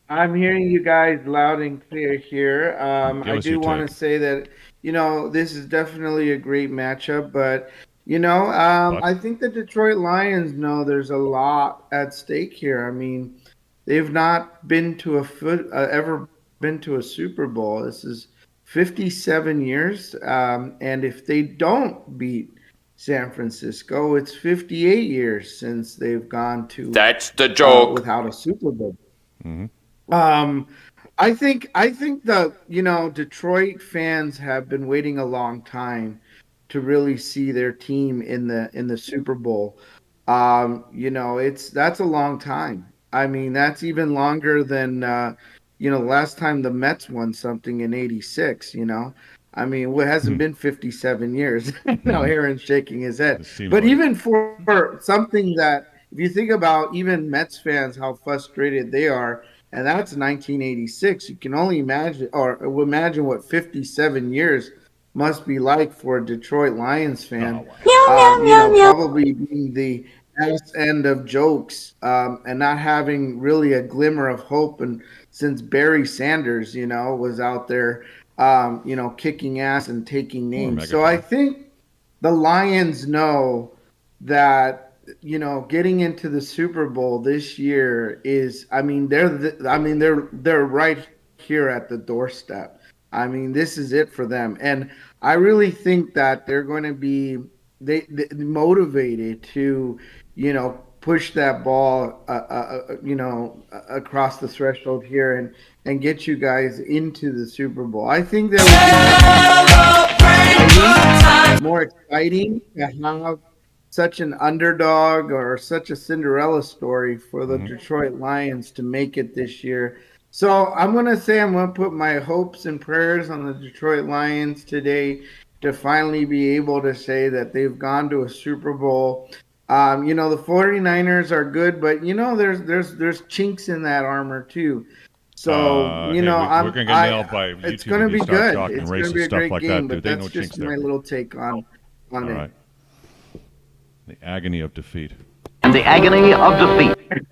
I'm hearing you guys loud and clear here. I do want to say that, this is definitely a great matchup, but, I think the Detroit Lions know there's a lot at stake here. I mean, they've not been to ever been to a Super Bowl. This is 57 years, and if they don't beat San Francisco, it's 58 years since they've gone to That's the joke. without a Super Bowl. Mm-hmm. I think the Detroit fans have been waiting a long time to really see their team in the Super Bowl. That's a long time. I mean, that's even longer than last time the Mets won something in '86. I mean, it hasn't been 57 years. Now Aaron's shaking his head. But even for something that, if you think about even Mets fans, how frustrated they are, and that's 1986, you can only imagine what 57 years must be like for a Detroit Lions fan. Probably being the ass end of jokes and not having really a glimmer of hope. And since Barry Sanders, was out there, kicking ass and taking names. So I think the Lions know that, getting into the Super Bowl this year is, they're right here at the doorstep. I mean, this is it for them. And I really think that they're going to be they motivated to, push that ball, across the threshold here and get you guys into the Super Bowl. I think that would be more exciting to have such an underdog or such a Cinderella story for the Detroit Lions to make it this year. So I'm going to put my hopes and prayers on the Detroit Lions today to finally be able to say that they've gone to a Super Bowl. The 49ers are good, but there's chinks in that armor too. So we're gonna get nailed by YouTube. It's going to be good. It's going to be a great like game, that, but that's just my little take on it. All right. The agony of defeat. And the agony of defeat.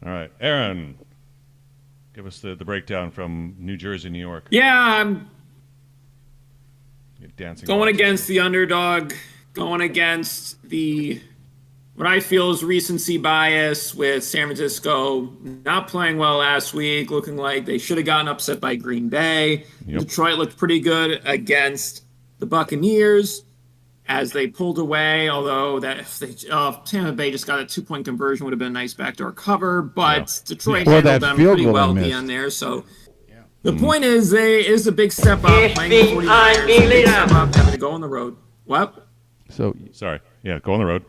All right, Aaron, give us the breakdown from New Jersey, New York. Yeah, I'm dancing. Going against the underdog, going against what I feel is recency bias with San Francisco not playing well last week, looking like they should have gotten upset by Green Bay. Yep. Detroit looked pretty good against the Buccaneers as they pulled away, although Tampa Bay just got a 2-point conversion, would have been a nice backdoor cover, but Detroit handled them pretty well at the end there. So the point is, is a big step up. Playing 49ers, big step up, having to go on the road. What? So sorry. Yeah, go on the road.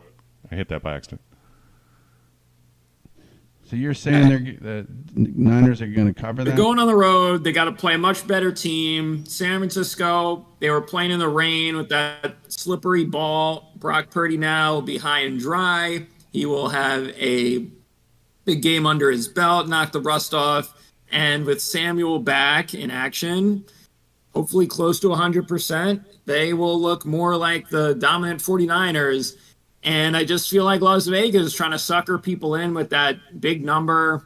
I hit that by accident. So you're saying the Niners are going to cover that? They're going on the road. They got to play a much better team. San Francisco, they were playing in the rain with that slippery ball. Brock Purdy now will be high and dry. He will have a big game under his belt, knock the rust off. And with Samuel back in action, hopefully close to 100%, they will look more like the dominant 49ers. And I just feel like Las Vegas is trying to sucker people in with that big number,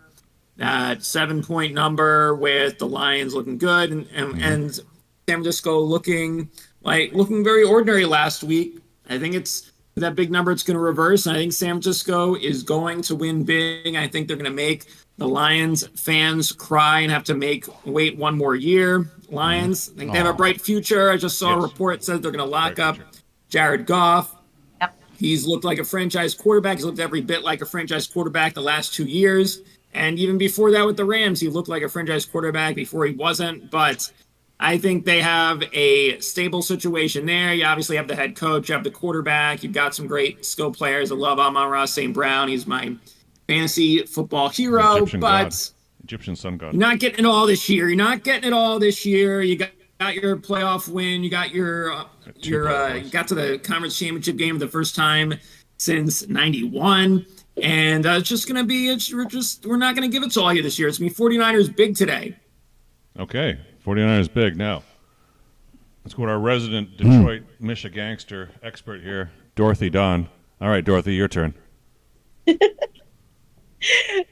that 7-point number, with the Lions looking good and San Francisco looking very ordinary last week. I think it's that big number. It's going to reverse. And I think San Francisco is going to win big. I think they're going to make the Lions fans cry and have to wait one more year. Lions, I think they have a bright future. I just saw a report that says they're going to lock up Jared Goff. He's looked like a franchise quarterback. He's looked every bit like a franchise quarterback the last 2 years. And even before that with the Rams, he looked like a franchise quarterback before he wasn't. But I think they have a stable situation there. You obviously have the head coach, you have the quarterback. You've got some great skill players. I love Amon-Ra St. Brown. He's my fantasy football hero. Egyptian sun god. You're not getting it all this year. You got your playoff win. You got your you got to the conference championship game for the first time since '91, and it's just gonna be. We're not gonna give it to all you this year. It's gonna be 49ers big today. Okay, 49ers big now. Let's go to our resident Detroit Michigangster expert here, Dorothy Dawn. All right, Dorothy, your turn.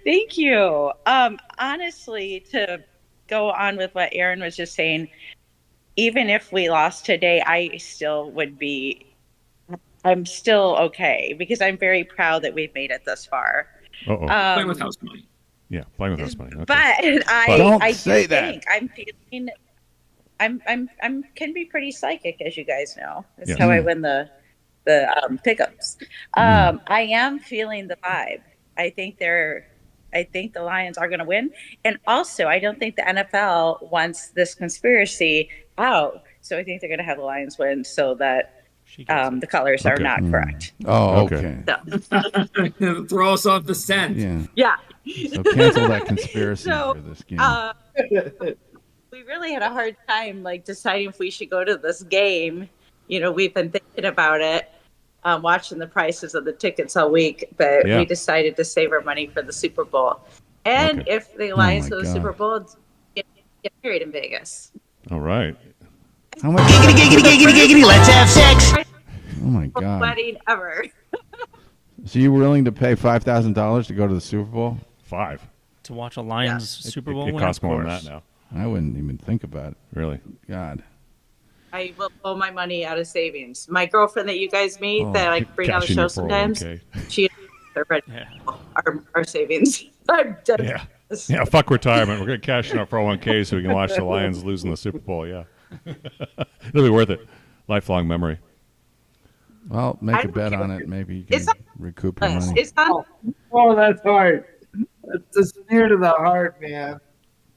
Thank you. Honestly, to go on with what Aaron was just saying, even if we lost today, I'm still okay because I'm very proud that we've made it this far. Playing with house money. Yeah, playing with house money. Okay. But I think I'm feeling I'm can be pretty psychic, as you guys know. That's how I win the pickups. I am feeling the vibe. I think the Lions are going to win, and also I don't think the NFL wants this conspiracy out. So I think they're going to have the Lions win, so that the colors are not correct. Oh, okay. So. Throw us off the scent. Yeah. So cancel that conspiracy for this game. We really had a hard time deciding if we should go to this game. We've been thinking about it, watching the prices of the tickets all week, but we decided to save our money for the Super Bowl. And if the Lions go to the Super Bowl, get married in Vegas. All right. How much? Giggity, let's have sex. Oh my God. Wedding ever. So you were willing to pay $5,000 to go to the Super Bowl? $5. To watch a Lions Super Bowl It win? costs Of more than course. that now. I wouldn't even think about it. Really? God. I will pull my money out of savings. My girlfriend that you guys meet that I bring on the cash in show your sometimes, 401k. she our savings. I'm dead. Yeah, fuck retirement. We're going to cash in our 401k so we can watch the Lions lose in the Super Bowl, yeah. It'll be worth it. Lifelong memory. Well, make a bet on it. Maybe you can recoup your money. It's on. Oh, that's hard. That's a spear to the heart, man.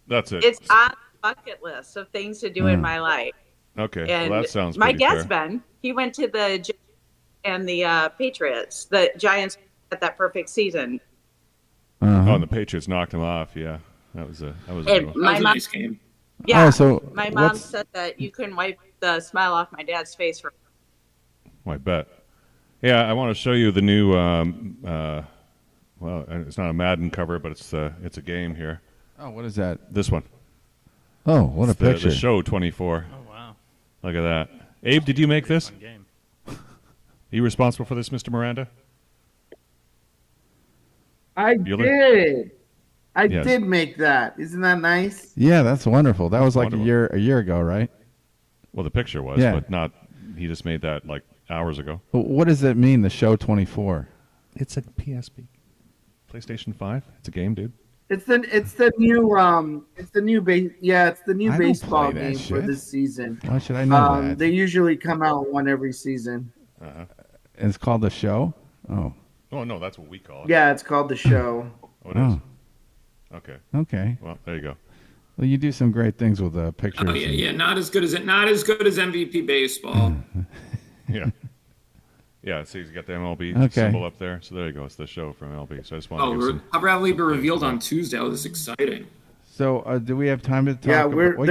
That's it. It's on the bucket list of things to do in my life. Okay, And well, that sounds my pretty guest, fair. Ben, he went to the Giants and the Patriots. The Giants had that perfect season. Oh, and the Patriots knocked him off, yeah. That was a good one. My mom, nice game. Yeah, Oh, so my mom said that you couldn't wipe the smile off my dad's face for. I bet. Yeah, I want to show you the new. Well, it's not a Madden cover, but it's a game here. Oh, what is that? This one. Oh, what a picture! The Show 24. Oh, wow. Look at that. Abe, did you make this? Fun game. Are you responsible for this, Mr. Miranda? I Bueller? did make that. Isn't that nice? Yeah, that's wonderful. That was like wonderful. a year ago, right? Well, the picture was, Yeah. but not. He just made that like hours ago. What does that mean? The Show 24. It's a PSP, PlayStation 5. It's a game, dude. It's the new baseball play that game for shit. this season. Why should I know that? They usually come out one every season. It's called The Show? Oh. Oh no, that's what we call it. Yeah, it's called The Show. Oh, it is. Okay. Okay. Well, there you go. Well, you do some great things with pictures. Oh yeah. Not as good as MVP baseball. Yeah. Yeah, see, he's got the MLB Okay. symbol up there. So there you go. It's the Show from MLB. So I just want to give some... I'll probably be revealed on Tuesday. Oh, this is exciting. So, do we have time to talk? Yeah, about,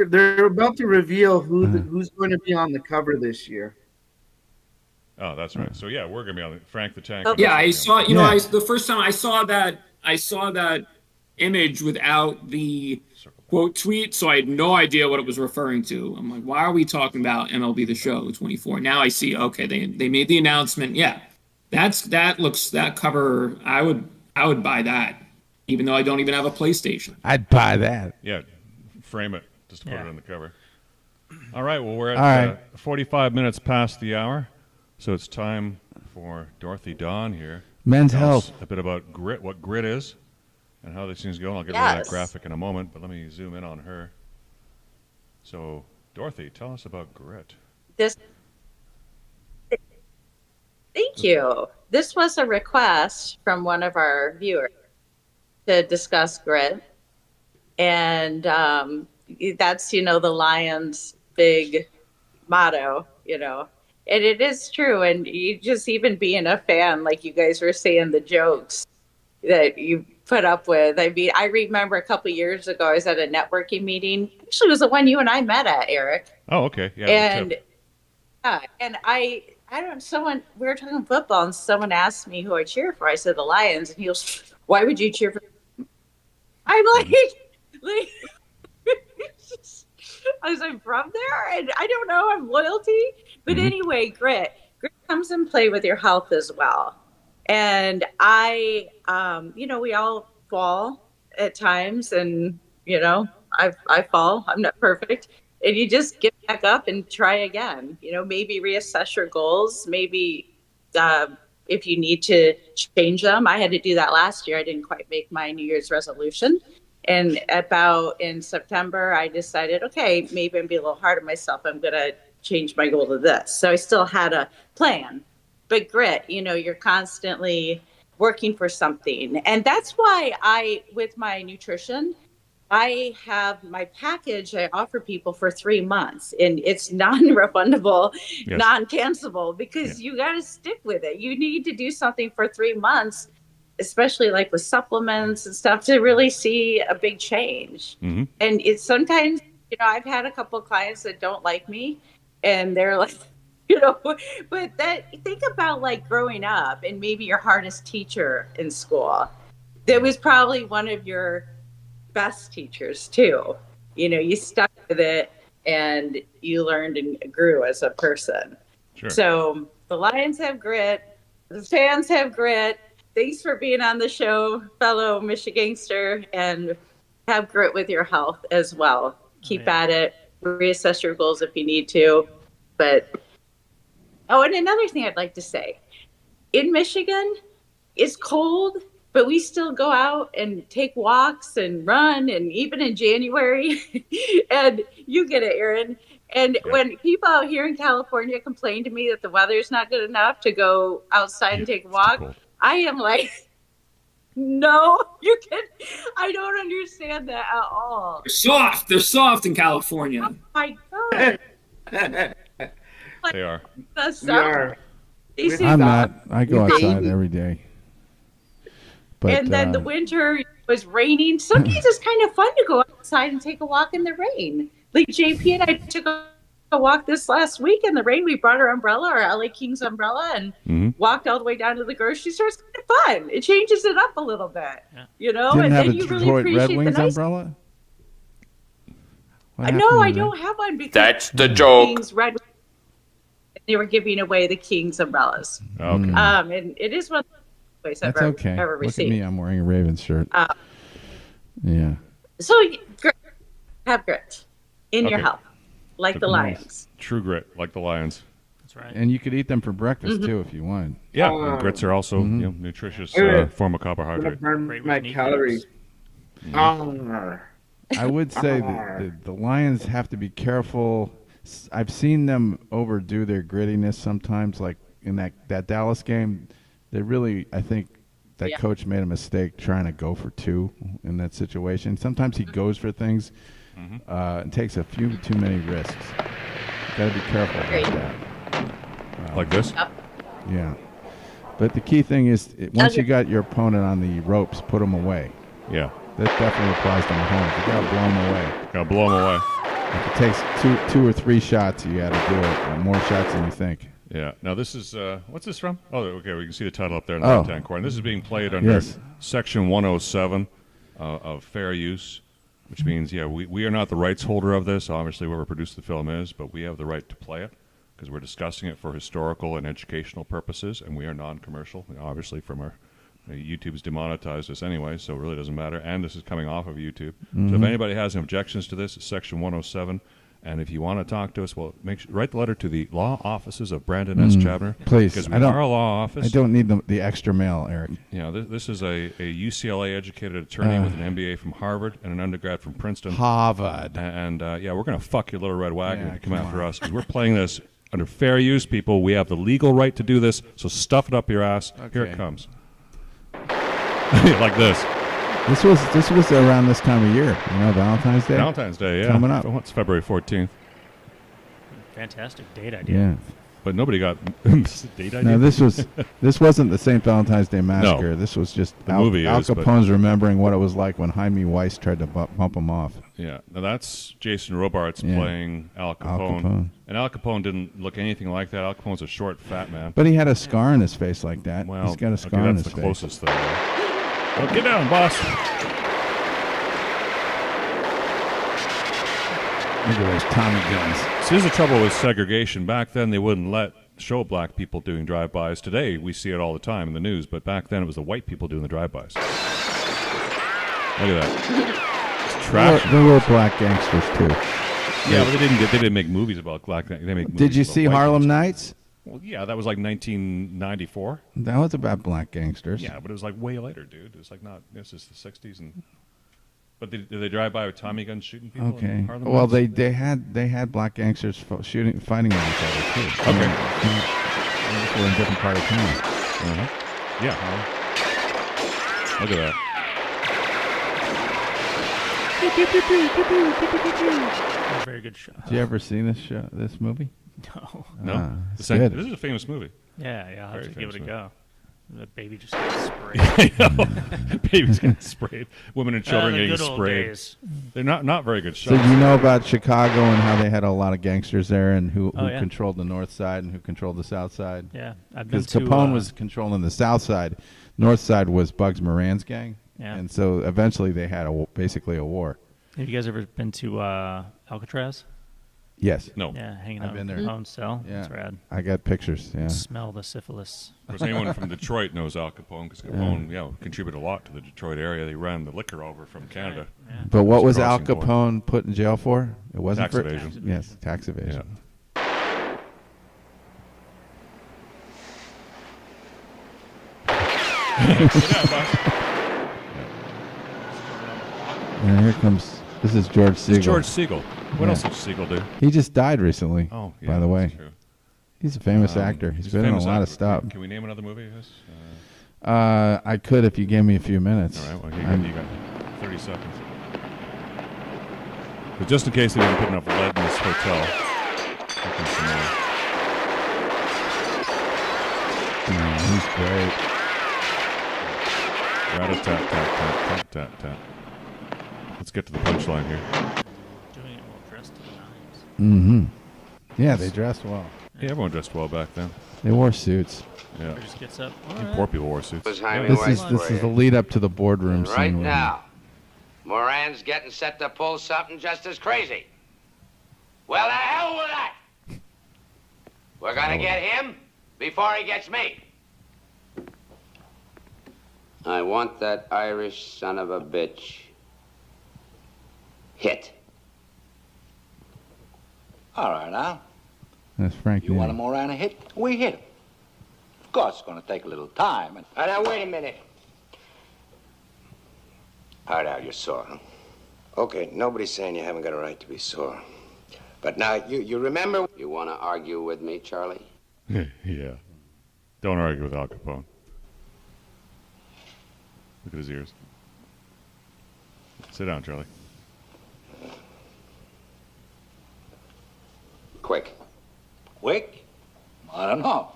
they're about to reveal who's going to be on the cover this year. Oh, that's right. So yeah, we're gonna be on Frank the Tank. Yeah, I saw. The first time I saw that image without the quote tweet, so I had no idea what it was referring to. I'm like, why are we talking about MLB The Show 24? Now I see. Okay, they made the announcement. Yeah, that cover. I would buy that, even though I don't even have a PlayStation. I'd buy that. Yeah, frame it just to put it on the cover. All right. Well, we're All at right. 45 minutes past the hour, so it's time for Dorothy Dawn here. Men's Tell Health. us a bit about grit, what grit is, and how these things go. And I'll get rid of that graphic in a moment, but let me zoom in on her. So, Dorothy, tell us about grit. Thank you. This was a request from one of our viewers to discuss grit. And that's, the Lions' big motto, And it is true. And you just even being a fan, like you guys were saying, the jokes that put up with. I mean, I remember a couple of years ago, I was at a networking meeting. Actually, it was the one you and I met at, Eric. Oh, okay. Yeah. And I don't. Someone we were talking football, and someone asked me who I cheer for. I said the Lions, and he was, "Why would you cheer for?" I'm like I was like, from there, and I don't know. I'm loyalty, but anyway, grit comes in play with your health as well. And I, we all fall at times, and I fall. I'm not perfect, and you just get back up and try again. Maybe reassess your goals. Maybe if you need to change them. I had to do that last year. I didn't quite make my New Year's resolution. And about in September, I decided, okay, maybe I'm being a little hard on myself. I'm going to change my goal to this. So I still had a plan. But grit, you're constantly working for something. And that's why with my nutrition, I have my package I offer people for 3 months. And it's non-refundable, non-cancelable, because you got to stick with it. You need to do something for 3 months, especially like with supplements and stuff, to really see a big change. And it's sometimes, I've had a couple of clients that don't like me, and they're like, but think about like growing up and maybe your hardest teacher in school. That was probably one of your best teachers too. You stuck with it and you learned and grew as a person. Sure. So the Lions have grit, the fans have grit. Thanks for being on the show, fellow Michigangster, and have grit with your health as well. Keep at it. Reassess your goals if you need to. But, and another thing I'd like to say. In Michigan, it's cold, but we still go out and take walks and run, and even in January. And you get it, Aaron. And when people out here in California complain to me that the weather's not good enough to go outside and take a walk, I am like, no, I don't understand that at all. They're soft in California. Oh my God. They are. We are. I'm not. I go outside every day. But, and then the winter was raining. Some days it's kind of fun to go outside and take a walk in the rain. Like JP and I took a walk this last week in the rain. We brought our umbrella, our LA Kings umbrella, and walked all the way down to the grocery store. It's kind of fun. It changes it up a little bit, Didn't and have then a you Detroit really appreciate Red Wings the nice umbrella? No, I don't have one because that's the joke. Kings Red. They were giving away the Kings umbrellas. Okay. And it is one of the ways I've ever received. Look at me, I'm wearing a Ravens shirt. Yeah. So have grit in your health, like the Lions. True grit, like the Lions. That's right. And you could eat them for breakfast too if you want. Yeah, and grits are also nutritious form of carbohydrate. Burn my calories. I would say the Lions have to be careful. I've seen them overdo their grittiness sometimes, like in that Dallas game. They really, I think, that coach made a mistake trying to go for two in that situation. Sometimes he goes for things and takes a few too many risks. Got to be careful about that. Like this? Yeah. But the key thing is, once you got your opponent on the ropes, put them away. Yeah. That definitely applies to Mahomes. You got to blow them away. Got to blow them away. If it takes two or three shots, you got to do it. More shots than you think. Yeah. Now this is what's this from? Oh, okay. We can see the title up there in the left-hand corner. This is being played under Section 107 of fair use, which means we are not the rights holder of this. Obviously, whoever produced the film is, but we have the right to play it because we're discussing it for historical and educational purposes, and we are non-commercial. Obviously, from our YouTube's demonetized us anyway, so it really doesn't matter. And this is coming off of YouTube. So if anybody has any objections to this, it's Section 107. And if you want to talk to us, well, write the letter to the law offices of Brandon S. Chabner. Please. Because we are a law office. I don't need the extra mail, Eric. This is a UCLA-educated attorney with an MBA from Harvard and an undergrad from Princeton. Harvard. And we're going to fuck your little red wagon if you come after us because we're playing this under fair use, people. We have the legal right to do this, so stuff it up your ass. Okay. Here it comes. Like this. This was around this time of year, Valentine's Day. Valentine's Day, yeah. Coming up. It's February 14th. Fantastic date idea. But nobody got date ID. No, this wasn't the St. Valentine's Day Massacre. No. This was just The movie Al is, but- Capone's remembering what it was like when Jaime Weiss tried to bump him off. Yeah, now that's Jason Robards Yeah. playing Al Capone. And Al Capone didn't look anything like that. Al Capone's a short, fat man. But he had a scar on his face like that. Well, He's got a scar okay, on that's his the face. closest thing. Well, get down, boss. Look at those Tommy guns. See, here's the trouble with segregation. Back then, they wouldn't let show black people doing drive-bys. Today, we see it all the time in the news, but back then, it was the white people doing the drive-bys. Look at that. It's trash. There were black gangsters, too. Yeah, but they didn't make movies about black. They make movies Did you about see white Harlem gangsters. Nights? Well, yeah, that was like 1994. That was about black gangsters. Yeah, but it was like way later, dude. It was like not. This is the 60s, and but did they drive by with Tommy guns shooting people? Okay. In Harlem Well, Nights? they had black gangsters fighting with each other too. Okay. They just were in different part of town. Yeah. Look at that. Very good show. Did you ever see this movie? No. No, it's good. This is a famous movie. Yeah, I'll have Very to give it a famous go. The baby just got sprayed. Babies getting sprayed. Women and children the getting good old sprayed. days. They're not very good So shots. you know about Chicago and how they had a lot of gangsters there, and who yeah. controlled the north side and who controlled the south side? Yeah, I've been Because to, Capone was controlling the south side, north side was Bugs Moran's gang, Yeah. and so eventually they had basically a war. Have you guys ever been to Alcatraz? Yes. No. Yeah, hanging I've out been in there. Capone's cell. Yeah. That's rad. I got pictures. Yeah. Smell the syphilis. Of course, anyone from Detroit knows Al Capone because Capone, contributed a lot to the Detroit area. They ran the liquor over from Canada. Yeah. But what was Al Crossing point. Capone put in jail for? It wasn't Tax for evasion. Yes, tax evasion. And here comes. This is George Siegel. It's George Siegel. What else did Siegel do? He just died recently. Oh, yeah, by the way, that's true. he's a famous actor. He's been in a famous lot of actor. stuff. Can we name another movie? Yes? I could if you gave me a few minutes. All right. Well, you got 30 seconds. But just in case they didn't put enough lead in this hotel, looking some more. He's great. Rat-a-tat-tat-tat-tat-tat. Let's get to the punchline here. Doing it well dressed to the nines. Mm-hmm. Yeah, they dressed well. Yeah, everyone dressed well back then. They wore suits. Yeah. Or just gets up. Poor people wore suits. Was Jaime This Weiss is for the you? lead up to the boardroom And scene. right where- now, Moran's getting set to pull something just as crazy. Well, the hell with that! We're gonna get him before he gets me. I want that Irish son of a bitch hit. All right, now. That's Frank. You want a Nero. Moran to hit? We hit him. Of course, it's going to take a little time. And Now, wait a minute. All right, Al, you're sore, huh? Okay, nobody's saying you haven't got a right to be sore. But now, you remember... You want to argue with me, Charlie? Yeah. Don't argue with Al Capone. Look at his ears. Sit down, Charlie. Quick. quick? I don't know.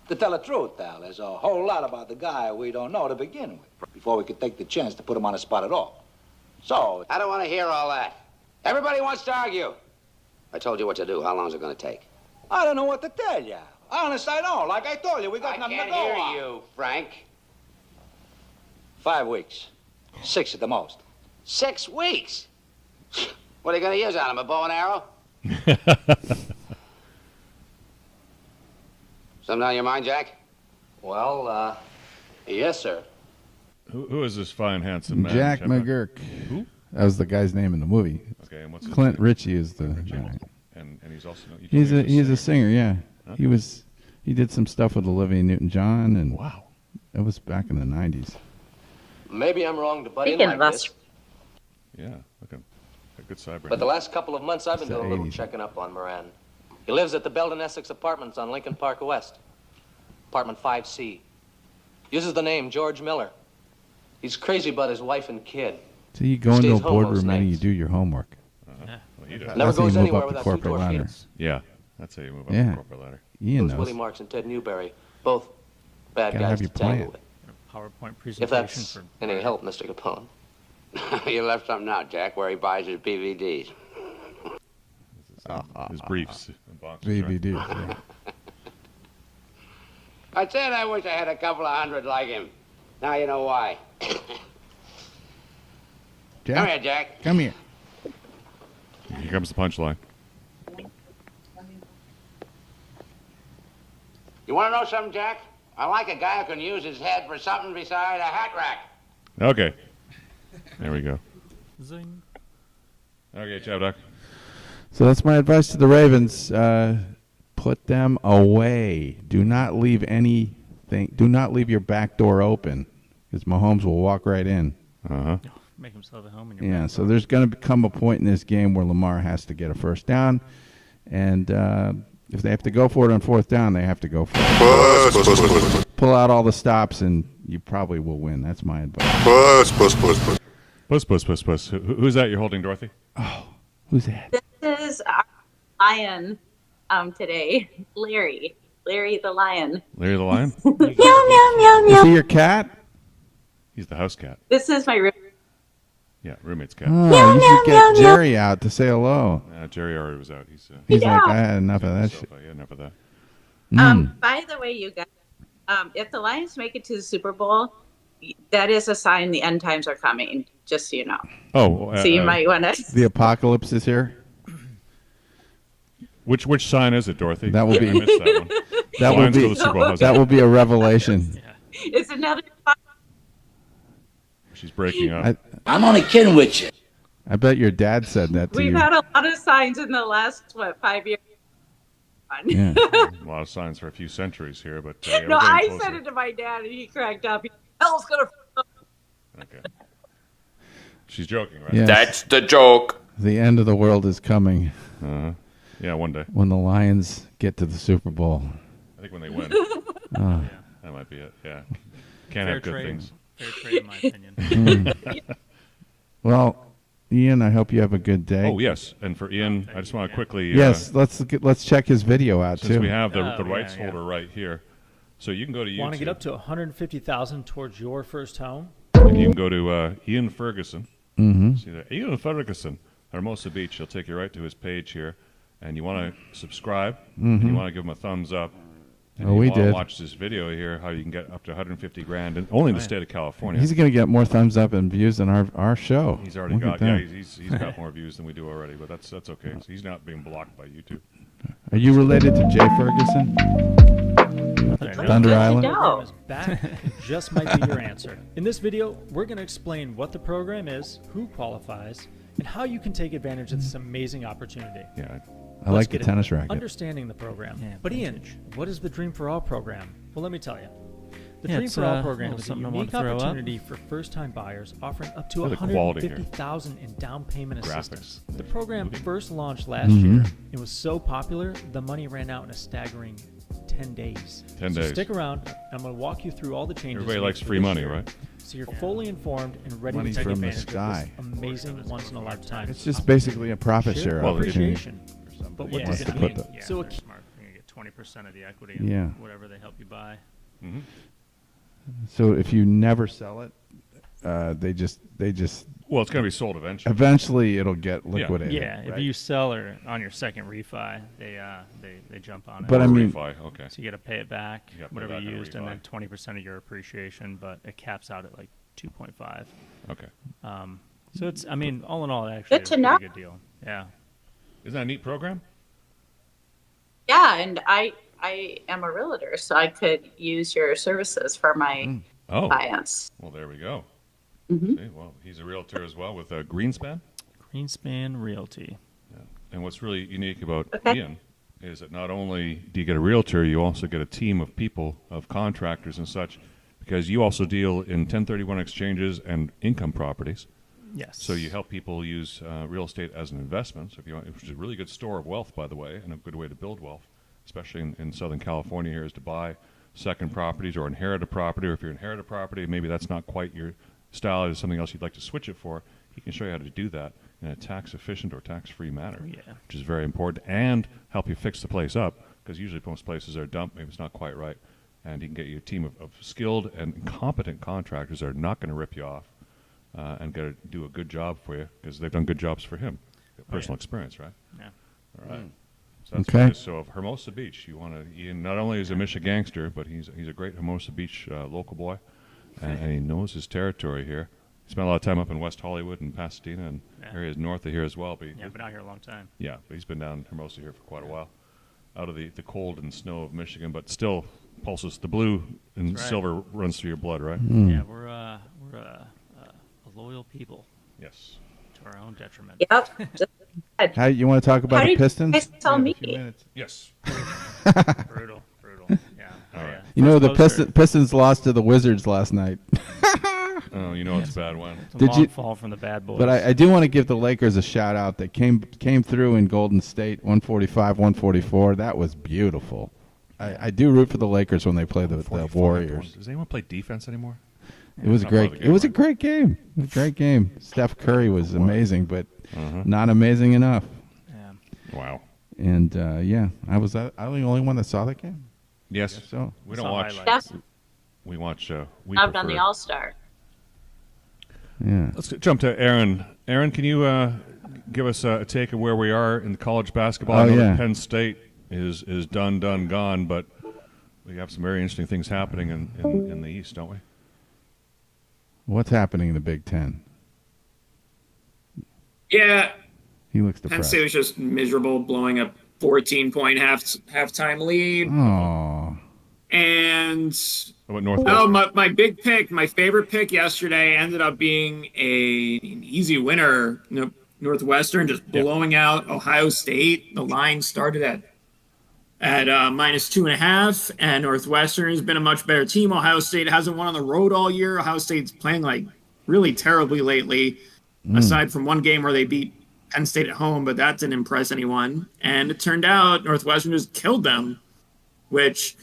To tell the truth, Al, there's a whole lot about the guy we don't know to begin with, before we could take the chance to put him on the spot at all. So... I don't want to hear all that. Everybody wants to argue. I told you what to do. How long is it going to take? I don't know what to tell you. Honest, I don't. Like I told you, we got nothing to go on. I can't hear you, Frank. 5 weeks. 6 at the most. 6 weeks? What are you going to use on him, a bow and arrow? Something on your mind, Jack? Well, yes, sir. Who is this fine, handsome man? Jack Shepard? McGurk. Who? That was the guy's name in the movie. Okay, and what's his Clint name? Ritchie is the guy. And he's also... you told He's me he's a singer, yeah. Okay. He did some stuff with Olivia Newton-John, and wow, it was back in the 90s. Maybe I'm wrong to butt in Speaking like of us, this, Yeah, look at a good sideburn. but the last couple of months I've been It's the doing a little 80s. checking up on Moran. He lives at the Belden Essex Apartments on Lincoln Park West, apartment 5C. Uses the name George Miller. He's crazy about his wife and kid. So you go into a Stays home most boardroom and you nights. do your homemost. Well, he does. Never That's how you goes move anywhere up the without two corporate ladder. torpedoes. Yeah, That's how you move up the corporate ladder. Ian Willie knows. Marks and Ted Newberry, both bad Gotta guys have to you tangle plan. with. PowerPoint If presentation that's for any help, Mr. Capone. You left something out, Jack, where he buys his PVDs. His briefs and boxes. DVD. Right? Yeah. I said I wish I had a couple of hundred like him. Now you know why. Jack? Come here, Jack. Come here. Here comes the punchline. You want to know something, Jack? I like a guy who can use his head for something beside a hat rack. Okay. There we go. Zing. Okay, ChabDog. So that's my advice to the Ravens. Put them away. Do not leave anything. Do not leave your back door open, because Mahomes will walk right in. Make himself at home in your Yeah. back So door. there's going to come a point in this game where Lamar has to get a first down, and if they have to go for it on fourth down, they have to go for it. Pull out all the stops, and you probably will win. That's my advice. Puss. Who's that you're holding, Dorothy? Oh, who's that? This is our lion today, Larry. Larry the lion. Larry the Lion? Meow, meow, meow, Is meow. he your cat? He's the house cat. This is my room. Yeah, roommate's cat. Oh, you should get Jerry out to say hello. Jerry already was out. He's Yeah. like, I had enough of that shit. I had enough of that. By the way, you guys, if the Lions make it to the Super Bowl, that is a sign the end times are coming, just so you know. Oh. So you might want to... The apocalypse is here. Which sign is it, Dorothy? That will be. I missed that one. That will Lions be. go to the Super Bowl. How's That will be a revelation. It's another... She's breaking up. I'm only kidding with you. I bet your dad said that to We've you. had a lot of signs in the last, 5 years? Yeah. A lot of signs for a few centuries here, but No, we're getting I closer. said it to my dad, and he cracked up. Hell's gonna... Okay. She's joking, right? Yes. That's the joke. The end of the world is coming. Yeah, one day. When the Lions get to the Super Bowl. I think when they win. Oh. That might be it. Yeah. Can't Fair have good trade. things. Fair trade, in my opinion. Well, Ian, I hope you have a good day. Oh, yes. And for Ian, I just want to quickly... Yes, let's check his video out, since too. we have the Oh, rights yeah. holder right here. So you can go to YouTube. Want to get up to 150,000 towards your first home? And you can go to Ian Ferguson. Mm-hmm. See there? Ian Ferguson, Hermosa Beach. He'll take you right to his page here. And you want to subscribe. And you want to give him a thumbs up. And Oh, you we want to did. watch this video here, how you can get up to 150 grand, and only in the state of California. He's going to get more thumbs up and views than our show. He's already Look at got, yeah, that. he's got more views than we do already, but that's okay. So he's not being blocked by YouTube. Are you related to Jay Ferguson? Thunder Island? Program is back. It just might be your answer. In this video, we're going to explain what the program is, who qualifies, and how you can take advantage of this amazing opportunity. Yeah. I like the tennis racket. Understanding the program. But Ian, what is the Dream for All program? Well, let me tell you. The Yeah, Dream it's, for All a program little is a something I wanted unique to throw up. opportunity for first-time buyers, offering up to Look at the quality here. $150,000 in down payment Graphics. assistance. The program first launched last Mm-hmm. year. It was so popular, the money ran out in a staggering 10 days. 10 so days. Stick around. I'm going to walk you through all the changes. Everybody made likes for free this money, year, right? So you're fully informed and ready Money to take from the advantage sky. of this amazing once-in-a-lifetime. It's just basically a profit share Well, opportunity. appreciation. But what Yeah, does it's it to mean? put the- So Yeah, a they're smart. You're going to get 20% of the equity in Yeah. whatever they help you buy. Mm-hmm. So if you never sell it, they just Well, it's going to be sold eventually. eventually it'll get liquidated. Yeah, if you sell or on your second refi, they jump on it. But I mean- Refi, okay. So you got to pay it back, You gotta pay whatever back you on a used, and refi. then 20% of your appreciation. But it caps out at like 2.5. Okay. So it's, I mean, all in all, it actually Good is to a know. pretty good deal. Yeah. Isn't that a neat program? Yeah, and I am a realtor, so I could use your services for my Oh. clients. Well, there we go. Mhm. See, well, he's a realtor as well with Greenspan. Greenspan Realty. And what's really unique about Okay. Ian is that not only do you get a realtor, you also get a team of people, of contractors and such, because you also deal in 1031 exchanges and income properties. Yes. So you help people use real estate as an investment. So if you want, which is a really good store of wealth, by the way, and a good way to build wealth, especially in Southern California here, is to buy second properties or inherit a property. Or if you inherit a property, maybe that's not quite your style, it's something else you'd like to switch it for. he can show you how to do that in a tax-efficient or tax-free manner, Yeah. which is very important, and help you fix the place up, because usually most places are dumped, maybe it's not quite right, and he can get you a team of skilled and competent contractors that are not going to rip you off and going to do a good job for you, because they've done good jobs for him. Personal experience, right? Yeah. All right. So that's Okay. what it is. So of Hermosa Beach, Ian not only is a Michigan gangster, but he's a great Hermosa Beach local boy, and he knows his territory here. He spent a lot of time up in West Hollywood and Pasadena and areas north of here as well. But Been out here a long time. Yeah, but he's been down in Hermosa here for quite a while, out of the cold and snow of Michigan, but still pulses. The blue and That's right. silver runs through your blood, right? Yeah, we're a loyal people. Yes. To our own detriment. Yep. How you want to talk about How the did Pistons? you guys tell me? Yes. Brutal. Yeah. All right. You know, the Closer. Pistons lost to the Wizards last night. Oh, you know it's a bad one. It's a Did long you- fall from the bad boys. But I do want to give the Lakers a shout out. They came through in Golden State, 145-144. That was beautiful. I do root for the Lakers when they play the 45 Warriors. points. Does anyone play defense anymore? It was Not great. part of the It was a game, great game. It was a great game. Steph Curry was amazing, but not amazing enough. Yeah. Wow. And I was the only one that saw that game. Yes. So We don't Saw watch. highlights. We watch. We I've done prefer- the All Star. yeah. Let's jump to Aaron. Aaron, can you give us a take of where we are in college basketball? I know that Penn State is done, gone, but we have some very interesting things happening in the East, don't we? What's happening in the Big Ten? Yeah, He looks Penn depressed. State was just miserable, blowing a 14-point halftime lead. Oh. And How about Northwestern? my big pick, my favorite pick yesterday ended up being an easy winner. Northwestern just blowing out Ohio State. The line started at -2.5, and Northwestern has been a much better team. Ohio State hasn't won on the road all year. Ohio State's playing like really terribly lately, aside from one game where they beat Penn State at home, but that didn't impress anyone. And it turned out Northwestern just killed them, which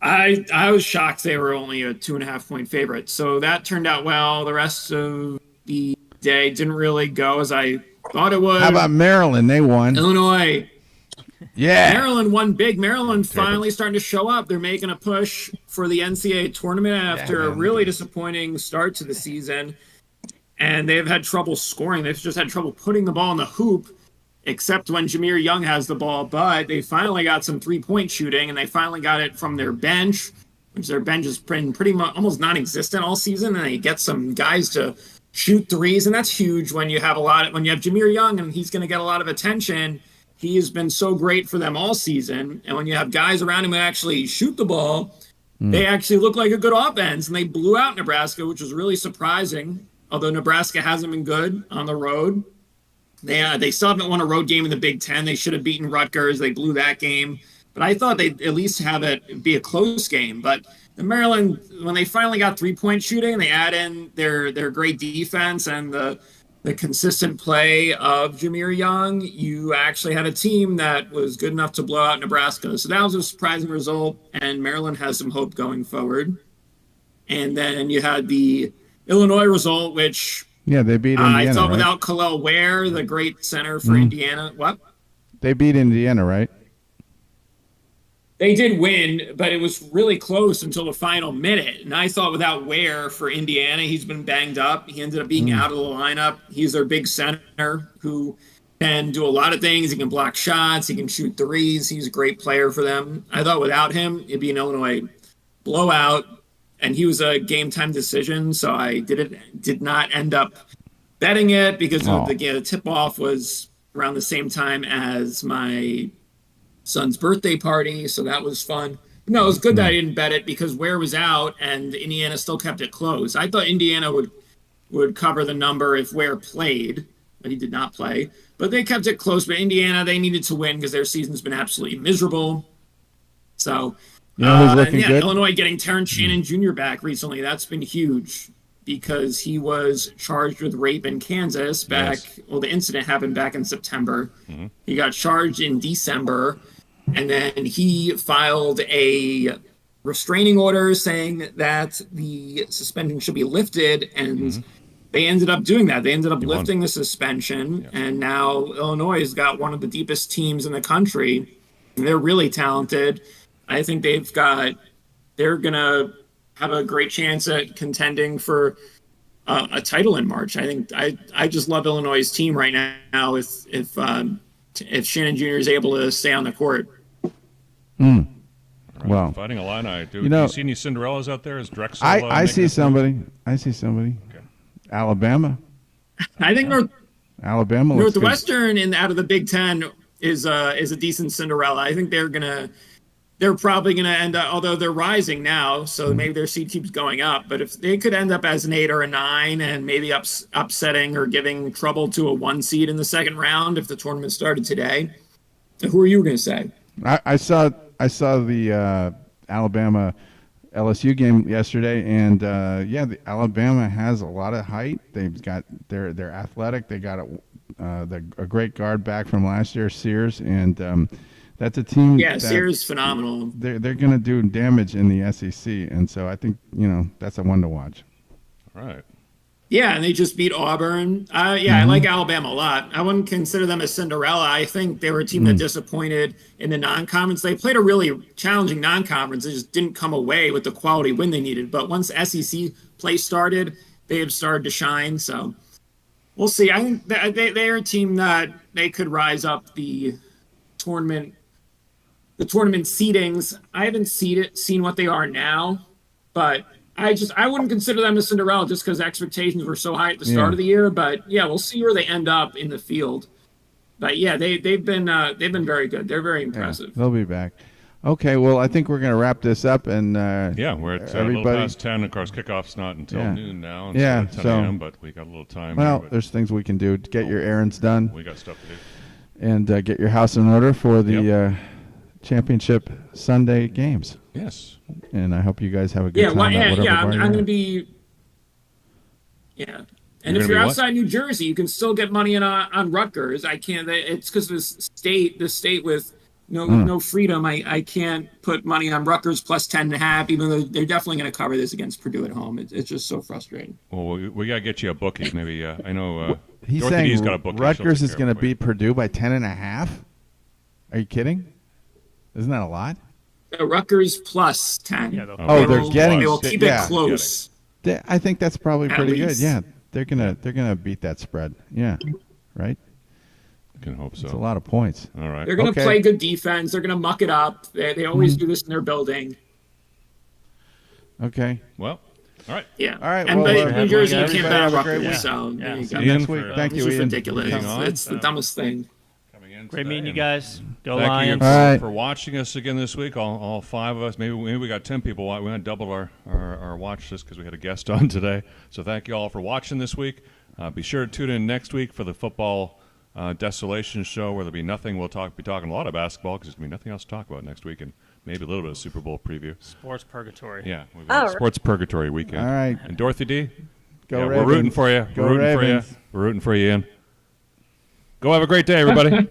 I was shocked they were only a 2.5-point favorite. So that turned out well. The rest of the day didn't really go as I thought it would. How about Maryland? They won. Illinois? Yeah. Maryland won big. Maryland finally starting to show up. They're making a push for the NCAA tournament after a really disappointing start to the season. And they've had trouble scoring. They've just had trouble putting the ball in the hoop, except when Jameer Young has the ball. But they finally got some three-point shooting, and they finally got it from their bench, which their bench has been pretty much almost non-existent all season. And they get some guys to shoot threes, and that's huge when you have Jameer Young, and he's going to get a lot of attention. He has been so great for them all season. And when you have guys around him who actually shoot the ball, they actually look like a good offense. And they blew out Nebraska, which was really surprising. Although Nebraska hasn't been good on the road. They still haven't won a road game in the Big Ten. They should have beaten Rutgers. They blew that game. But I thought they'd at least have it be a close game. But the Maryland, when they finally got three-point shooting, they add in their great defense and the consistent play of Jameer Young, you actually had a team that was good enough to blow out Nebraska. So that was a surprising result, and Maryland has some hope going forward. And then you had the Illinois result, which Yeah, they beat Indiana, I thought right? without Khalil Ware, the great center for Indiana. What? They beat Indiana, right? They did win, but it was really close until the final minute. And I thought without Ware for Indiana, he's been banged up. He ended up being out of the lineup. He's their big center who can do a lot of things. He can block shots. He can shoot threes. He's a great player for them. I thought without him, it'd be an Illinois blowout. And he was a game-time decision, so I did not end up betting it because the tip-off was around the same time as my son's birthday party, so that was fun. No, it was good that I didn't bet it because Ware was out and Indiana still kept it close. I thought Indiana would cover the number if Ware played, but he did not play. But they kept it close. But Indiana, they needed to win because their season's been absolutely miserable. So, who's looking good? Illinois getting Terrence Shannon Jr. back recently, that's been huge because he was charged with rape in Kansas back. Yes. Well, the incident happened back in September. He got charged in December. And then he filed a restraining order saying that the suspension should be lifted. And they ended up doing that. They ended up lifting the suspension, and now Illinois has got one of the deepest teams in the country. And they're really talented. I think they're going to have a great chance at contending for a title in March. I think I just love Illinois' team right now if Shannon Jr. is able to stay on the court. Right. Well, Fighting Illini. Do you see any Cinderellas out there? Is Drexel? I see somebody. Okay. Alabama. I think Alabama. Northwestern out of the Big Ten is a decent Cinderella. I think they're probably gonna end up, although they're rising now, so maybe their seed keeps going up. But if they could end up as an 8 or a 9, and maybe upsetting or giving trouble to a 1 seed in the second round if the tournament started today, who are you gonna say? I saw the Alabama LSU game yesterday, and the Alabama has a lot of height. They've got they're athletic. They got a great guard back from last year, Sears, and that's a team. Yeah, Sears phenomenal. They're going to do damage in the SEC, and so I think that's a one to watch. All right. Yeah, and they just beat Auburn. I like Alabama a lot. I wouldn't consider them a Cinderella. I think they were a team that disappointed in the non-conference. They played a really challenging non-conference. They just didn't come away with the quality win they needed. But once SEC play started, they have started to shine. So we'll see. I think they're a team that they could rise up the tournament seedings. I haven't seen what they are now, but I wouldn't consider them a Cinderella just because expectations were so high at the start of the year. But we'll see where they end up in the field. But they've been very good. They're very impressive. They'll be back. Okay, well, I think we're going to wrap this up, and we're at a little past 10. Of course, kickoff's not until noon now. Instead of 10 a.m., but we got a little time. Well, here, there's things we can do to get your errands done. We got stuff to do, and get your house in order for the championship Sunday games. Yes. And I hope you guys have a good time. I'm going to be. Yeah. And if you're outside New Jersey, you can still get money on Rutgers. I can't. It's because the state with no freedom. I can't put money on Rutgers plus 10.5, even though they're definitely going to cover this against Purdue at home. It's just so frustrating. Well, we got to get you a bookie. Maybe I know. He's Dorothy saying D's got a bookie. Rutgers is going to beat Purdue by 10.5. Are you kidding? Isn't that a lot? Rutgers plus 10. Yeah, they're getting. They will keep it close. I think that's probably At pretty least. good. Yeah, they're gonna beat that spread. Yeah, right. I can hope so. It's a lot of points. All right. They're going to play good defense. They're going to muck it up. They always do this in their building. Okay. Well. All right. Yeah. All right. And well, New Jersey, you can't bet on great Rutgers. week. So there you go. Next week. Thank you, This is Ian. ridiculous. It's the dumbest thing. Great meeting you guys. Go Thank Lions. you for watching us again this week. All 5 of us. Maybe we got 10 people. We had doubled our watch list because we had a guest on today. So thank you all for watching this week. Be sure to tune in next week for the football desolation show where there'll be nothing. We'll be talking a lot of basketball because there's going to be nothing else to talk about next week, and maybe a little bit of Super Bowl preview. Sports purgatory. Yeah, we've got sports purgatory weekend. All right. And Dorothy D, Go we're rooting for you. Go Ravens. We're rooting for you, Ian. Go have a great day, everybody.